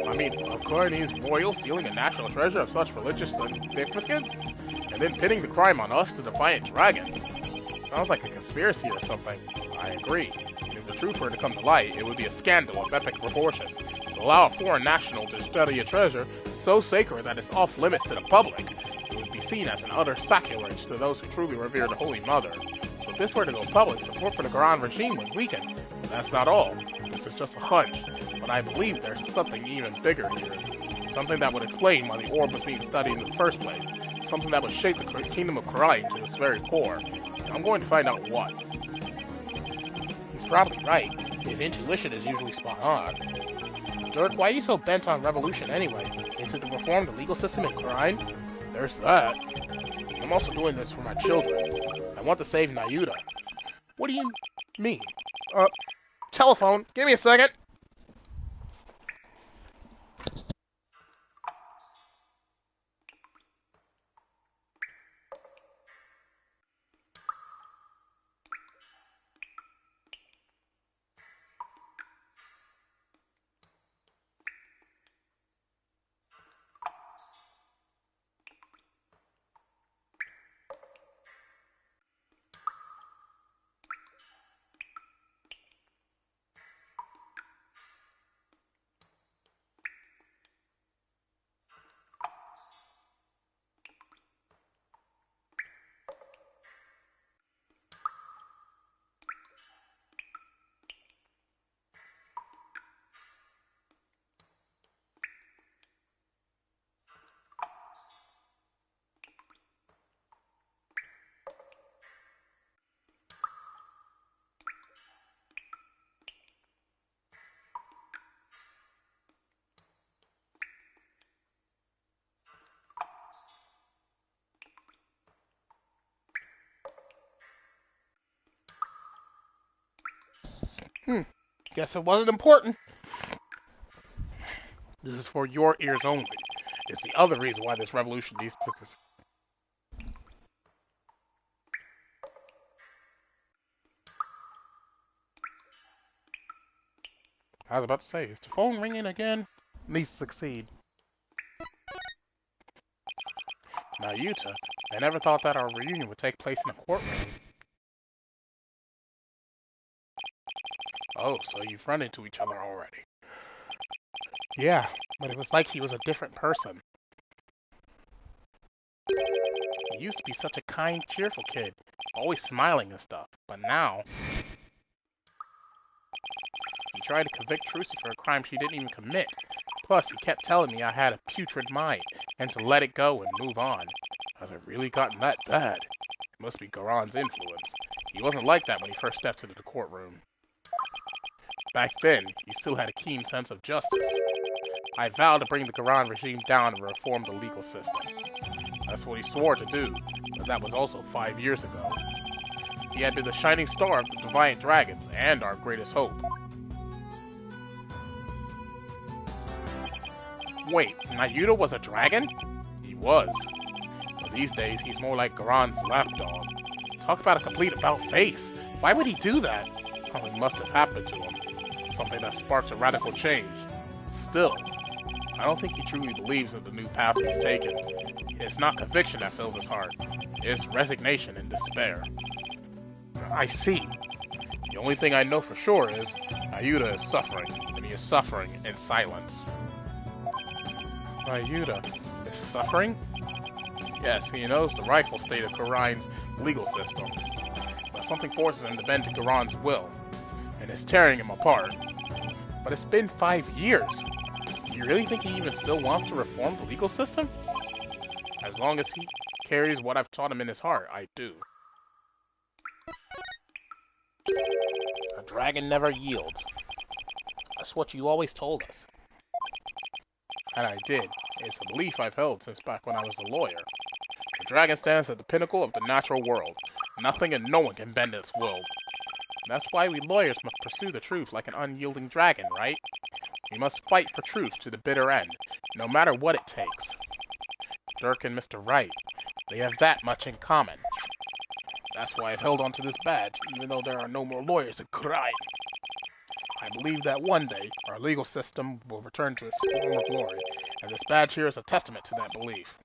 I mean, a Koreanese royal stealing a national treasure of such religious significance, and then pinning the crime on us, the defiant dragons. Sounds like a conspiracy or something. I agree. And if the truth were to come to light, it would be a scandal of epic proportions. To allow a foreign national to study a treasure so sacred that it's off limits to the public, it would be seen as an utter sacrilege to those who truly revere the Holy Mother. So if this were to go public, support for the Quran regime would weaken. But that's not all. This is just a hunch, but I believe there's something even bigger here. Something that would explain why the orb was being studied in the first place. Something that would shake the kingdom of Karai to its very core. And I'm going to find out what. He's probably right. His intuition is usually spot on. Dirk, why are you so bent on revolution anyway? Is it to reform the legal system in Karai? There's that. I'm also doing this for my children. I want to save Nayuta. What do you mean? Telephone. Give me a second. Guess it wasn't important. This is for your ears only. It's the other reason why this revolution needs to... I was about to say, is the phone ringing again? Needs to succeed. Nayuta, I never thought that our reunion would take place in a courtroom. Oh, so you've run into each other already. Yeah, but it was like he was a different person. He used to be such a kind, cheerful kid, always smiling and stuff, but now... He tried to convict Trucy for a crime she didn't even commit. Plus, he kept telling me I had a putrid mind, and to let it go and move on. Has it really gotten that bad? It must be Goran's influence. He wasn't like that when he first stepped into the courtroom. Back then, he still had a keen sense of justice. I vowed to bring the Goran regime down and reform the legal system. That's what he swore to do, but that was also 5 years ago. He had been the shining star of the Defiant Dragons and our greatest hope. Wait, Nayuta was a dragon? He was. But these days, he's more like Goran's lapdog. Talk about a complete about-face. Why would he do that? Something must have happened to him. Something that sparks a radical change. Still, I don't think he truly believes in the new path he's taken. It's not conviction that fills his heart. It's resignation and despair. I see. The only thing I know for sure is Nayuta is suffering, and he is suffering in silence. Nayuta is suffering? Yes, he knows the rightful state of Goran's legal system. But something forces him to bend to Goran's will, and it's tearing him apart. But it's been 5 years. Do you really think he even still wants to reform the legal system? As long as he carries what I've taught him in his heart, I do. A dragon never yields. That's what you always told us. And I did. It's a belief I've held since back when I was a lawyer. The dragon stands at the pinnacle of the natural world. Nothing and no one can bend its will. That's why we lawyers must pursue the truth like an unyielding dragon, right? We must fight for truth to the bitter end, no matter what it takes. Dirk and Mr. Wright, they have that much in common. That's why I've held on to this badge, even though there are no more lawyers in crime. I believe that one day, our legal system will return to its former glory, and this badge here is a testament to that belief.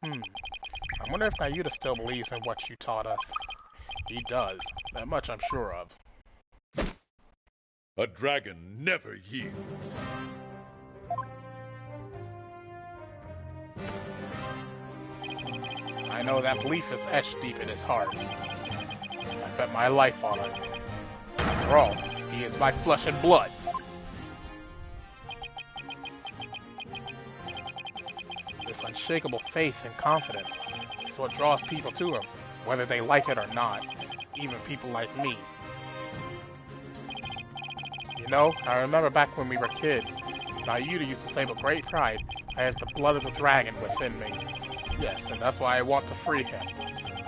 I wonder if Nayuta still believes in what you taught us. He does. That much I'm sure of. A dragon never yields. I know that belief is etched deep in his heart. I bet my life on it. After all, he is my flesh and blood. This unshakable faith and confidence is what draws people to him, whether they like it or not, even people like me. You know, I remember back when we were kids, Nayuta used to say with great pride, I have the blood of the dragon within me. Yes, and that's why I want to free him.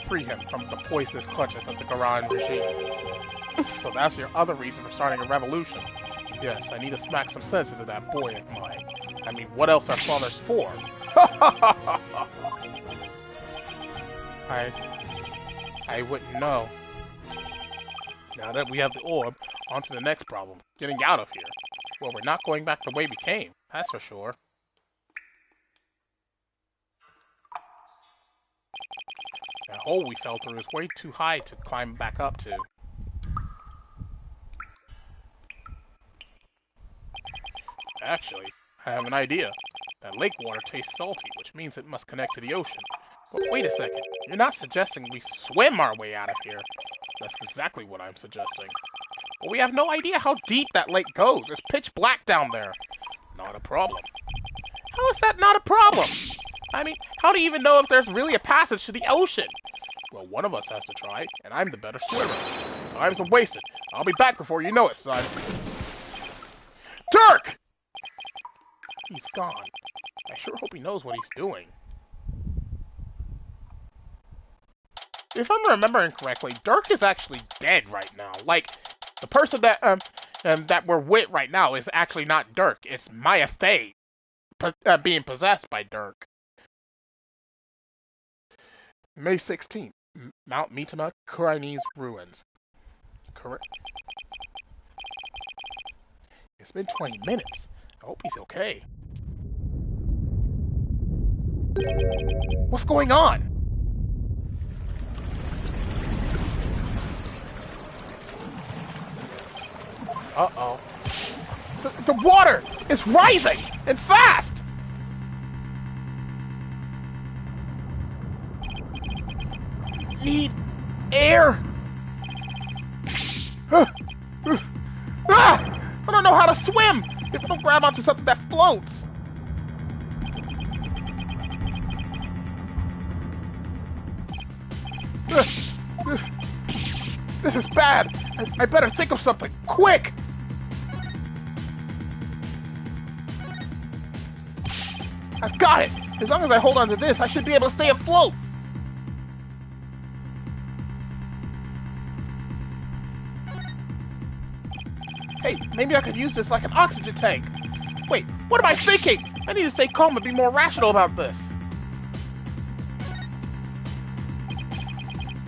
Free him from the poisonous clutches of the Garan regime. So that's your other reason for starting a revolution. Yes, I need to smack some sense into that boy of mine. I mean, what else are fathers for? I wouldn't know. Now that we have the orb, on to the next problem, getting out of here. Well, we're not going back the way we came, that's for sure. That hole we fell through is way too high to climb back up to. Actually, I have an idea. That lake water tastes salty, which means it must connect to the ocean. But wait a second, you're not suggesting we swim our way out of here. That's exactly what I'm suggesting. But we have no idea how deep that lake goes. It's pitch black down there. Not a problem. How is that not a problem? I mean, how do you even know if there's really a passage to the ocean? Well, one of us has to try, and I'm the better swimmer. Time's wasted. I'll be back before you know it, son. Dirk! He's gone. I sure hope he knows what he's doing. If I'm remembering correctly, Dirk is actually dead right now. Like, the person that that we're with right now is actually not Dirk. It's Maya Fey being possessed by Dirk. May 16th, Mount Mitama, Kurai's ruins. Correct. It's been 20 minutes. I hope he's okay. What's going on? Uh-oh. The water is rising and fast! Need air! Ah! I don't know how to swim if I don't grab onto something that floats. This is bad. I better think of something quick. I've got it. As long as I hold on to this, I should be able to stay afloat. Hey, maybe I could use this like an oxygen tank. Wait, what am I thinking? I need to stay calm and be more rational about this.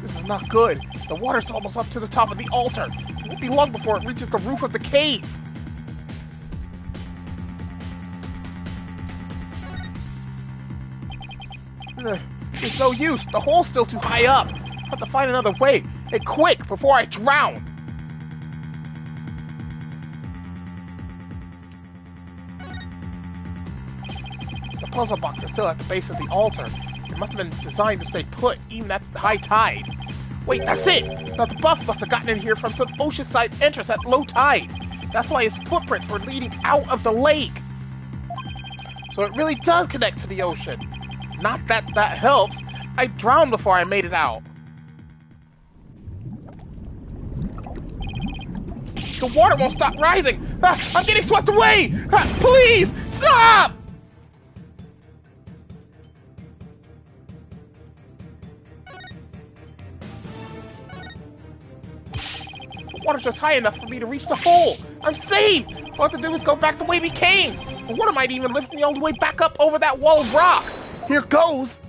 This is not good. The water's almost up to the top of the altar. It won't be long before it reaches the roof of the cave. There's no use. The hole's still too high up. I have to find another way. And quick, before I drown. The puzzle box is still at the base of the altar. It must have been designed to stay put, even at high tide. Wait, that's it! Now the buff must have gotten in here from some oceanside entrance at low tide. That's why his footprints were leading out of the lake. So it really does connect to the ocean. Not that that helps. I drowned before I made it out. The water won't stop rising. Ah, I'm getting swept away. Ah, please, stop! The water's just high enough for me to reach the hole. I'm safe. All I have to do is go back the way we came. The water might even lift me all the way back up over that wall of rock. Here goes.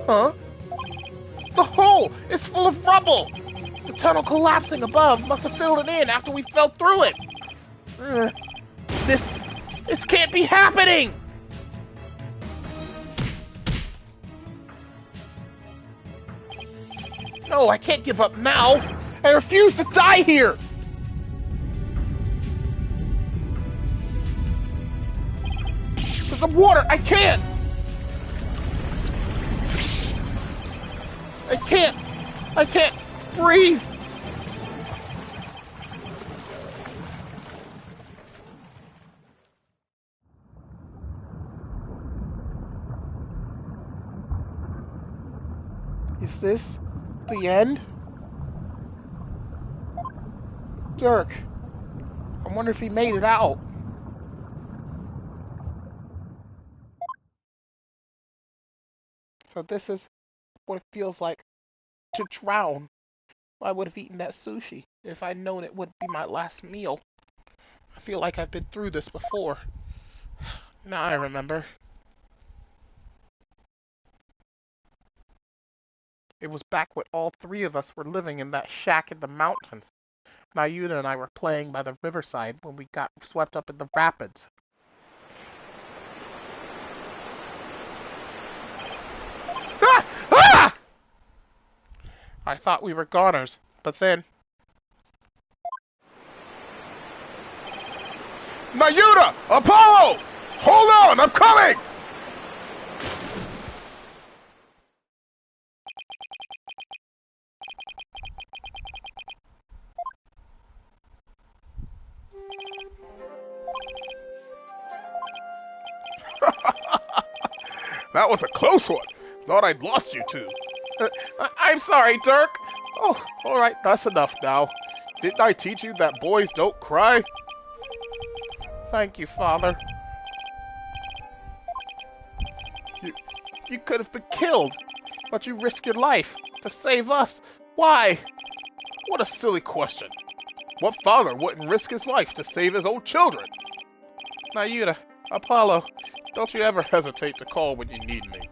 Huh? The hole is full of rubble! The tunnel collapsing above must have filled it in after we fell through it! This can't be happening! No, I can't give up now! I refuse to die here! There's the water! I can't! I can't breathe! Is this the end? Dirk, I wonder if he made it out. So this is what it feels like to drown. I would have eaten that sushi if I'd known it would be my last meal. I feel like I've been through this before. Now I remember. It was back when all three of us were living in that shack in the mountains. Mayuta and I were playing by the riverside when we got swept up in the rapids. Ah! Ah! I thought we were goners, but then... Mayuta! Apollo! Hold on, I'm coming! That was a close one. Thought I'd lost you two. I'm sorry, Dirk. Oh, alright, that's enough now. Didn't I teach you that boys don't cry? Thank you, Father. You could have been killed, but you risked your life to save us. Why? What a silly question. What father wouldn't risk his life to save his own children? Mayuta, Apollo, don't you ever hesitate to call when you need me.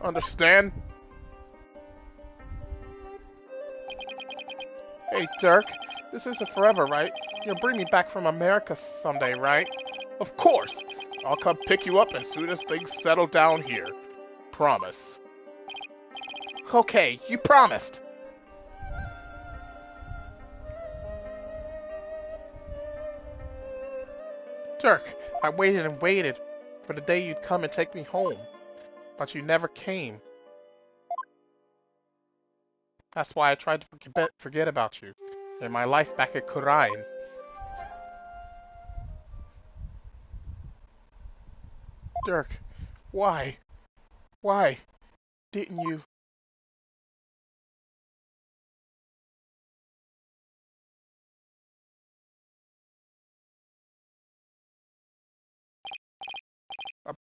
Understand? Hey, Dirk, this isn't forever, right? You'll bring me back from America someday, right? Of course! I'll come pick you up as soon as things settle down here. Promise. Okay, you promised! Dirk, I waited and waited for the day you'd come and take me home, but you never came. That's why I tried to forget about you and my life back at Kurain. Dirk, why? Why didn't you?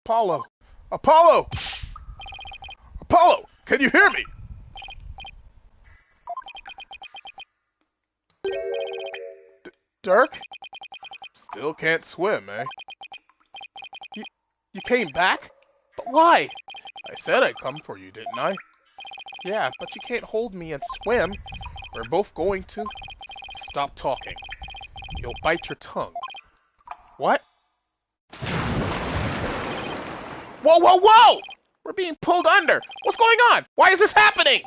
Apollo! Apollo! Apollo! Can you hear me? Dirk? Still can't swim, eh? You came back? But why? I said I'd come for you, didn't I? Yeah, but you can't hold me and swim. We're both going to... Stop talking. You'll bite your tongue. What? Whoa, whoa, whoa! We're being pulled under. What's going on? Why is this happening?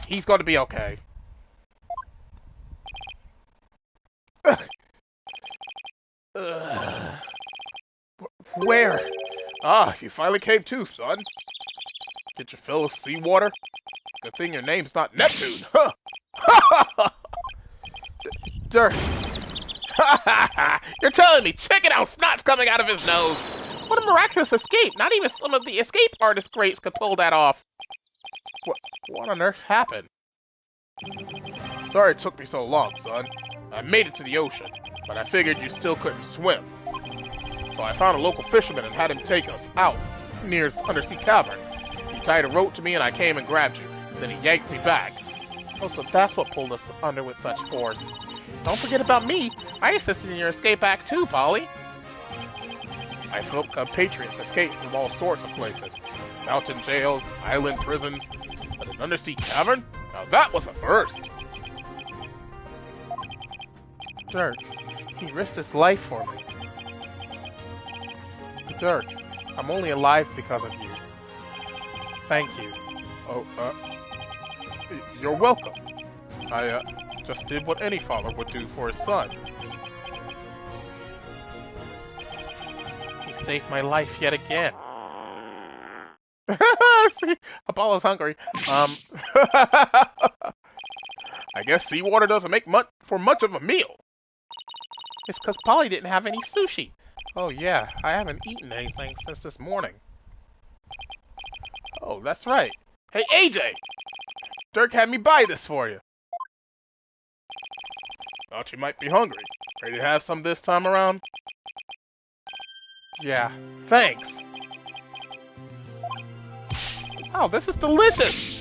He's going to be okay. Where? Ah, you finally came to, son. Get your fill of seawater? Good thing your name's not Neptune, huh? Dirk. You're telling me chicken out snot's coming out of his nose. What a miraculous escape. Not even some of the escape artist greats could pull that off. What on earth happened? Sorry it took me so long, son. I made it to the ocean, but I figured you still couldn't swim. So I found a local fisherman and had him take us out near his undersea cavern. He tied a rope to me and I came and grabbed you. Then he yanked me back. Oh, so that's what pulled us under with such force. Don't forget about me. I assisted in your escape act too, Polly. I've helped compatriots escape from all sorts of places. Mountain jails, island prisons, but an undersea cavern? Now that was a first. Dirk, he risked his life for me. Dirk, I'm only alive because of you. Thank you. Oh, you're welcome. I, just did what any father would do for his son. He saved my life yet again. See, Apollo's hungry. I guess seawater doesn't make much of a meal. It's because Polly didn't have any sushi. Oh yeah, I haven't eaten anything since this morning. Oh, that's right. Hey, AJ! Dirk had me buy this for you. Thought you might be hungry. Ready to have some this time around? Yeah, thanks. Oh, this is delicious!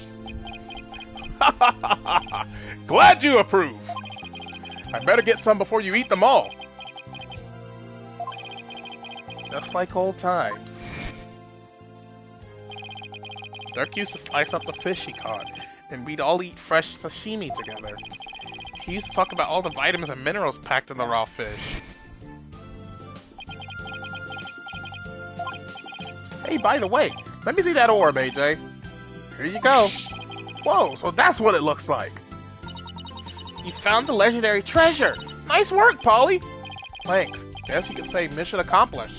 Glad you approve. I better get some before you eat them all. Just like old times. Dirk used to slice up the fish he caught, and we'd all eat fresh sashimi together. He used to talk about all the vitamins and minerals packed in the raw fish. Hey, by the way, let me see that orb, AJ. Here you go. Whoa, so that's what it looks like. You found the legendary treasure. Nice work, Polly. Thanks. Guess you could say mission accomplished.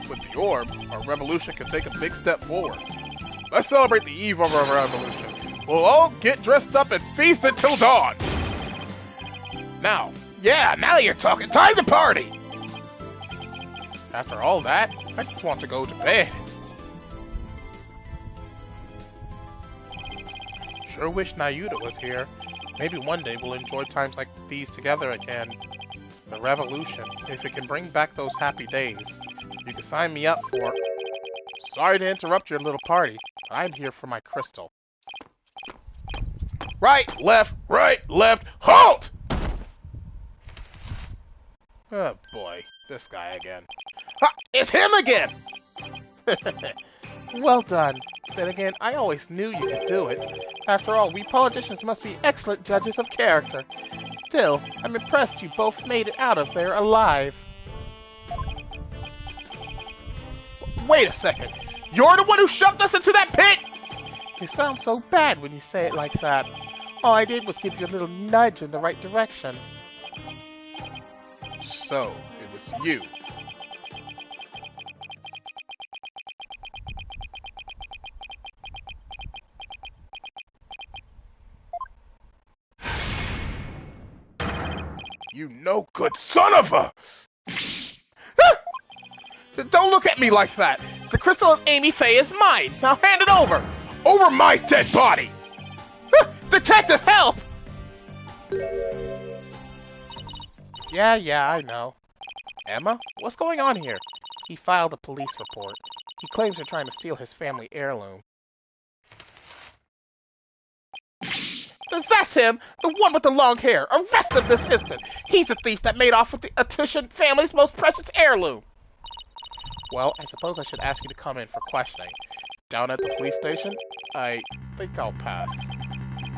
With the orb, our revolution can take a big step forward. Let's celebrate the eve of our revolution. We'll all get dressed up and feast until dawn. Now you're talking. Time to party. After all that, I just want to go to bed. Sure wish Nayuta was here. Maybe one day we'll enjoy times like these together again. The revolution, if it can bring back those happy days. You can sign me up for... Sorry to interrupt your little party, but I'm here for my crystal. Right, left, halt! Oh boy, this guy again. Ha! It's him again! Well done. Then again, I always knew you could do it. After all, we politicians must be excellent judges of character. Still, I'm impressed you both made it out of there alive. Wait a second. You're the one who shoved us into that pit? You sound so bad when you say it like that. All I did was give you a little nudge in the right direction. So, it was you. You no good son of a... Don't look at me like that! The crystal of Amy Faye is mine! Now hand it over! Over my dead body! Detective, help! Yeah, I know. Emma, what's going on here? He filed a police report. He claims you're trying to steal his family heirloom. That's him! The one with the long hair! Arrest him this instant! He's the thief that made off with the Attition family's most precious heirloom! Well, I suppose I should ask you to come in for questioning. Down at the police station? I think I'll pass.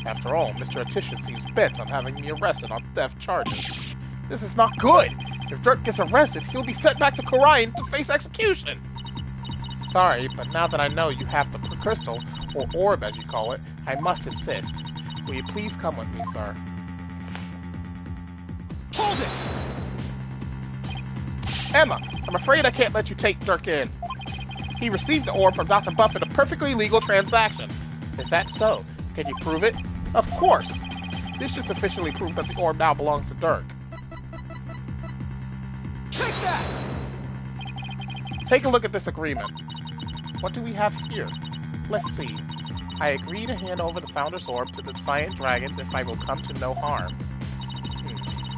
After all, Mr. Attition seems bent on having me arrested on theft charges. This is not good! If Dirk gets arrested, he'll be sent back to Korian to face execution! Sorry, but now that I know you have the crystal, or orb as you call it, I must insist. Will you please come with me, sir? Hold it! Emma, I'm afraid I can't let you take Dirk in. He received the orb from Dr. Buff in a perfectly legal transaction. Is that so? Can you prove it? Of course! This should sufficiently prove that the orb now belongs to Dirk. Take that! Take a look at this agreement. What do we have here? Let's see. I agree to hand over the Founder's Orb to the Defiant Dragons if I will come to no harm.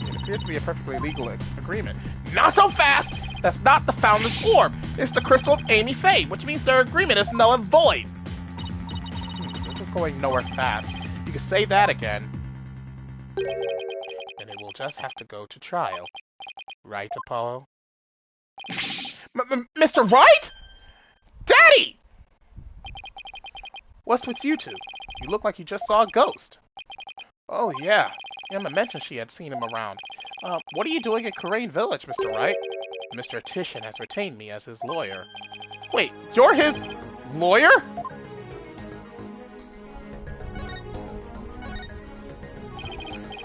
It appears to be a perfectly legal agreement. Not so fast! That's not the Founder's Orb! It's the Crystal of Amy Faye, which means their agreement is null and void! This is going nowhere fast. You can say that again. will just have to go to trial. Right, Apollo? Mr. Wright? Daddy! What's with you two? You look like you just saw a ghost. Oh, yeah. Emma mentioned she had seen him around. What are you doing in Karain Village, Mr. Wright? Mr. Titian has retained me as his lawyer. Wait, you're his lawyer?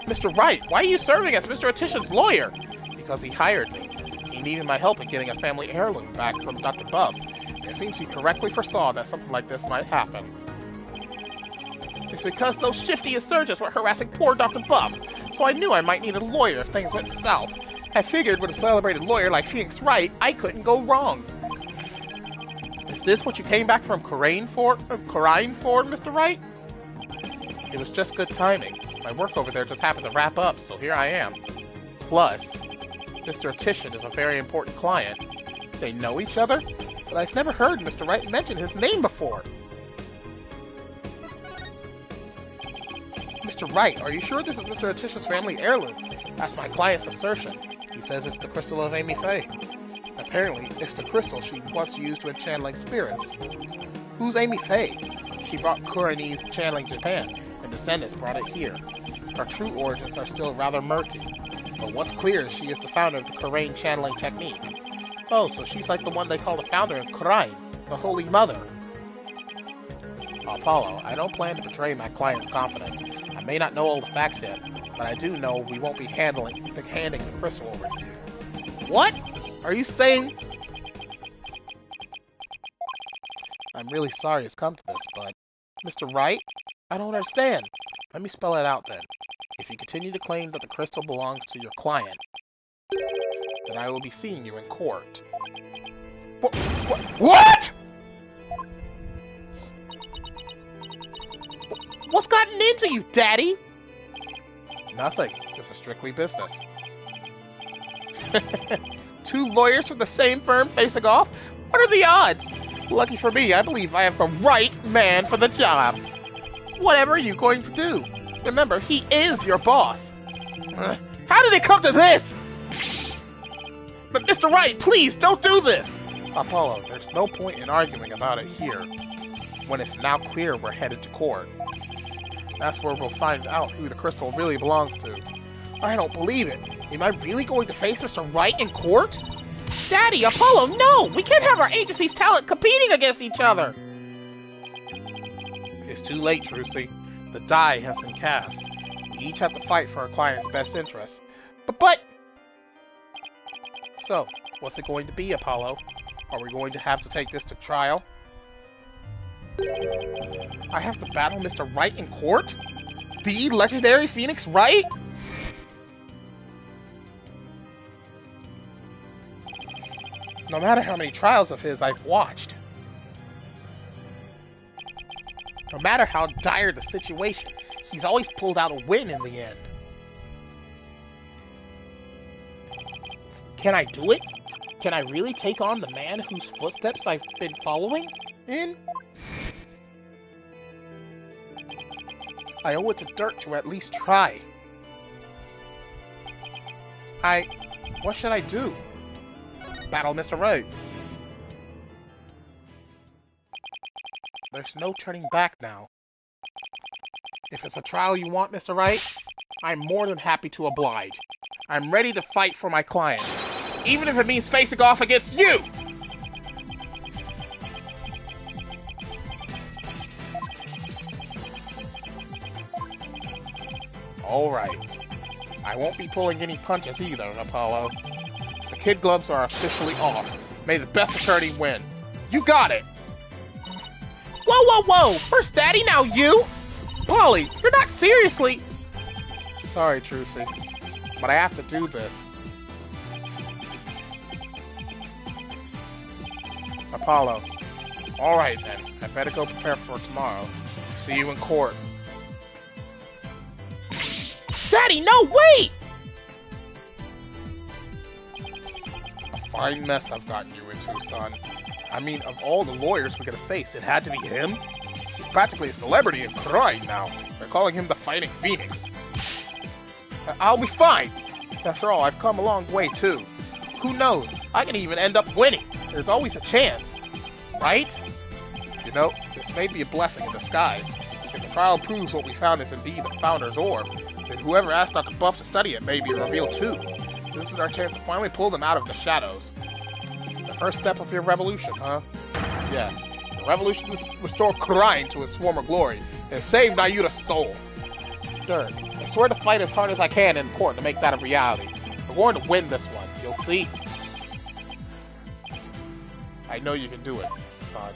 Mr. Wright, why are you serving as Mr. Titian's lawyer? Because he hired me. He needed my help in getting a family heirloom back from Dr. Buff. It seems he correctly foresaw that something like this might happen. It's because those shifty insurgents were harassing poor Dr. Buff, so I knew I might need a lawyer if things went south. I figured with a celebrated lawyer like Phoenix Wright, I couldn't go wrong. Is this what you came back from Karain for, Mr. Wright? It was just good timing. My work over there just happened to wrap up, so here I am. Plus, Mr. Titian is a very important client. They know each other, but I've never heard Mr. Wright mention his name before. Mr. Wright, are you sure this is Mr. Titian's family heirloom? That's my client's assertion. He says it's the crystal of Amy Faye. Apparently, it's the crystal she once used to enchant like spirits. Who's Amy Faye? She brought Kurani's channeling Japan, and descendants brought it here. Her true origins are still rather murky, but what's clear is she is the founder of the Karain channeling technique. Oh, so she's like the one they call the founder of Karain, the Holy Mother. Apollo, I don't plan to betray my client's confidence. I may not know all the facts yet, but I do know we won't be handing the crystal over to you. What? Are you saying... I'm really sorry it's come to this, but... Mr. Wright? I don't understand. Let me spell it out then. If you continue to claim that the crystal belongs to your client, then I will be seeing you in court. What? What's gotten into you, Daddy? Nothing. This is strictly business. Two lawyers from the same firm facing off? What are the odds? Lucky for me, I believe I have the right man for the job. Whatever are you going to do? Remember, he is your boss. How did it come to this? But Mr. Wright, please, don't do this! Apollo, there's no point in arguing about it here, when it's now clear we're headed to court. That's where we'll find out who the crystal really belongs to. I don't believe it. Am I really going to face Mr. Wright in court? Daddy, Apollo, no! We can't have our agency's talent competing against each other! It's too late, Trucy. The die has been cast. We each have to fight for our client's best interests. But... So, what's it going to be, Apollo? Are we going to have to take this to trial? I have to battle Mr. Wright in court? The legendary Phoenix Wright? No matter how many trials of his I've watched, no matter how dire the situation, he's always pulled out a win in the end. Can I do it? Can I really take on the man whose footsteps I've been following in? I owe it to Dirk to at least try. What should I do? Battle Mr. Wright. There's no turning back now. If it's a trial you want, Mr. Wright, I'm more than happy to oblige. I'm ready to fight for my client, even if it means facing off against you! Alright. I won't be pulling any punches either, Apollo. The kid gloves are officially off. May the best attorney win. You got it! Whoa, whoa, whoa! First Daddy, now you? Polly, you're not seriously... Sorry, Trucy, but I have to do this. Apollo. Alright then, I better go prepare for tomorrow. See you in court. Daddy, no, wait! A fine mess I've gotten you into, son. I mean, of all the lawyers we're gonna face, it had to be him? He's practically a celebrity in crime now. They're calling him the Fighting Phoenix. I'll be fine. After all, I've come a long way, too. Who knows? I can even end up winning. There's always a chance. Right? You know, this may be a blessing in disguise. If the trial proves what we found is indeed the Founder's Orb, then whoever asked Dr. Buff to study it may be revealed too. This is our chance to finally pull them out of the shadows. The first step of your revolution, huh? Yes. The revolution is restore Kurine to its former glory and save Nayuta's soul. Third, I swear to fight as hard as I can in court to make that a reality. We're going to win this one. You'll see. I know you can do it, son.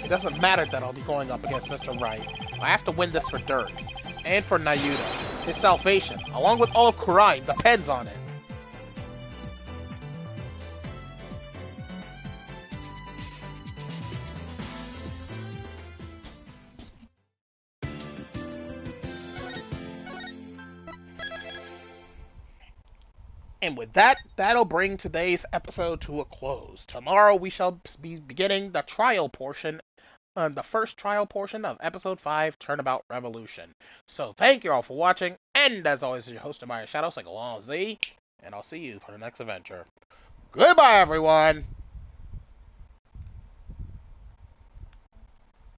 It doesn't matter that I'll be going up against Mr. Right. I have to win this for Dirk. And for Nayuta. His salvation, along with all of Kurine, depends on it. And with that, that'll bring today's episode to a close. Tomorrow we shall be beginning the trial portion, the first trial portion of episode 5, Turnabout Revolution. So thank you all for watching, and as always, your host, TheAmariaShadow, saying along Z, and I'll see you for the next adventure. Goodbye, everyone!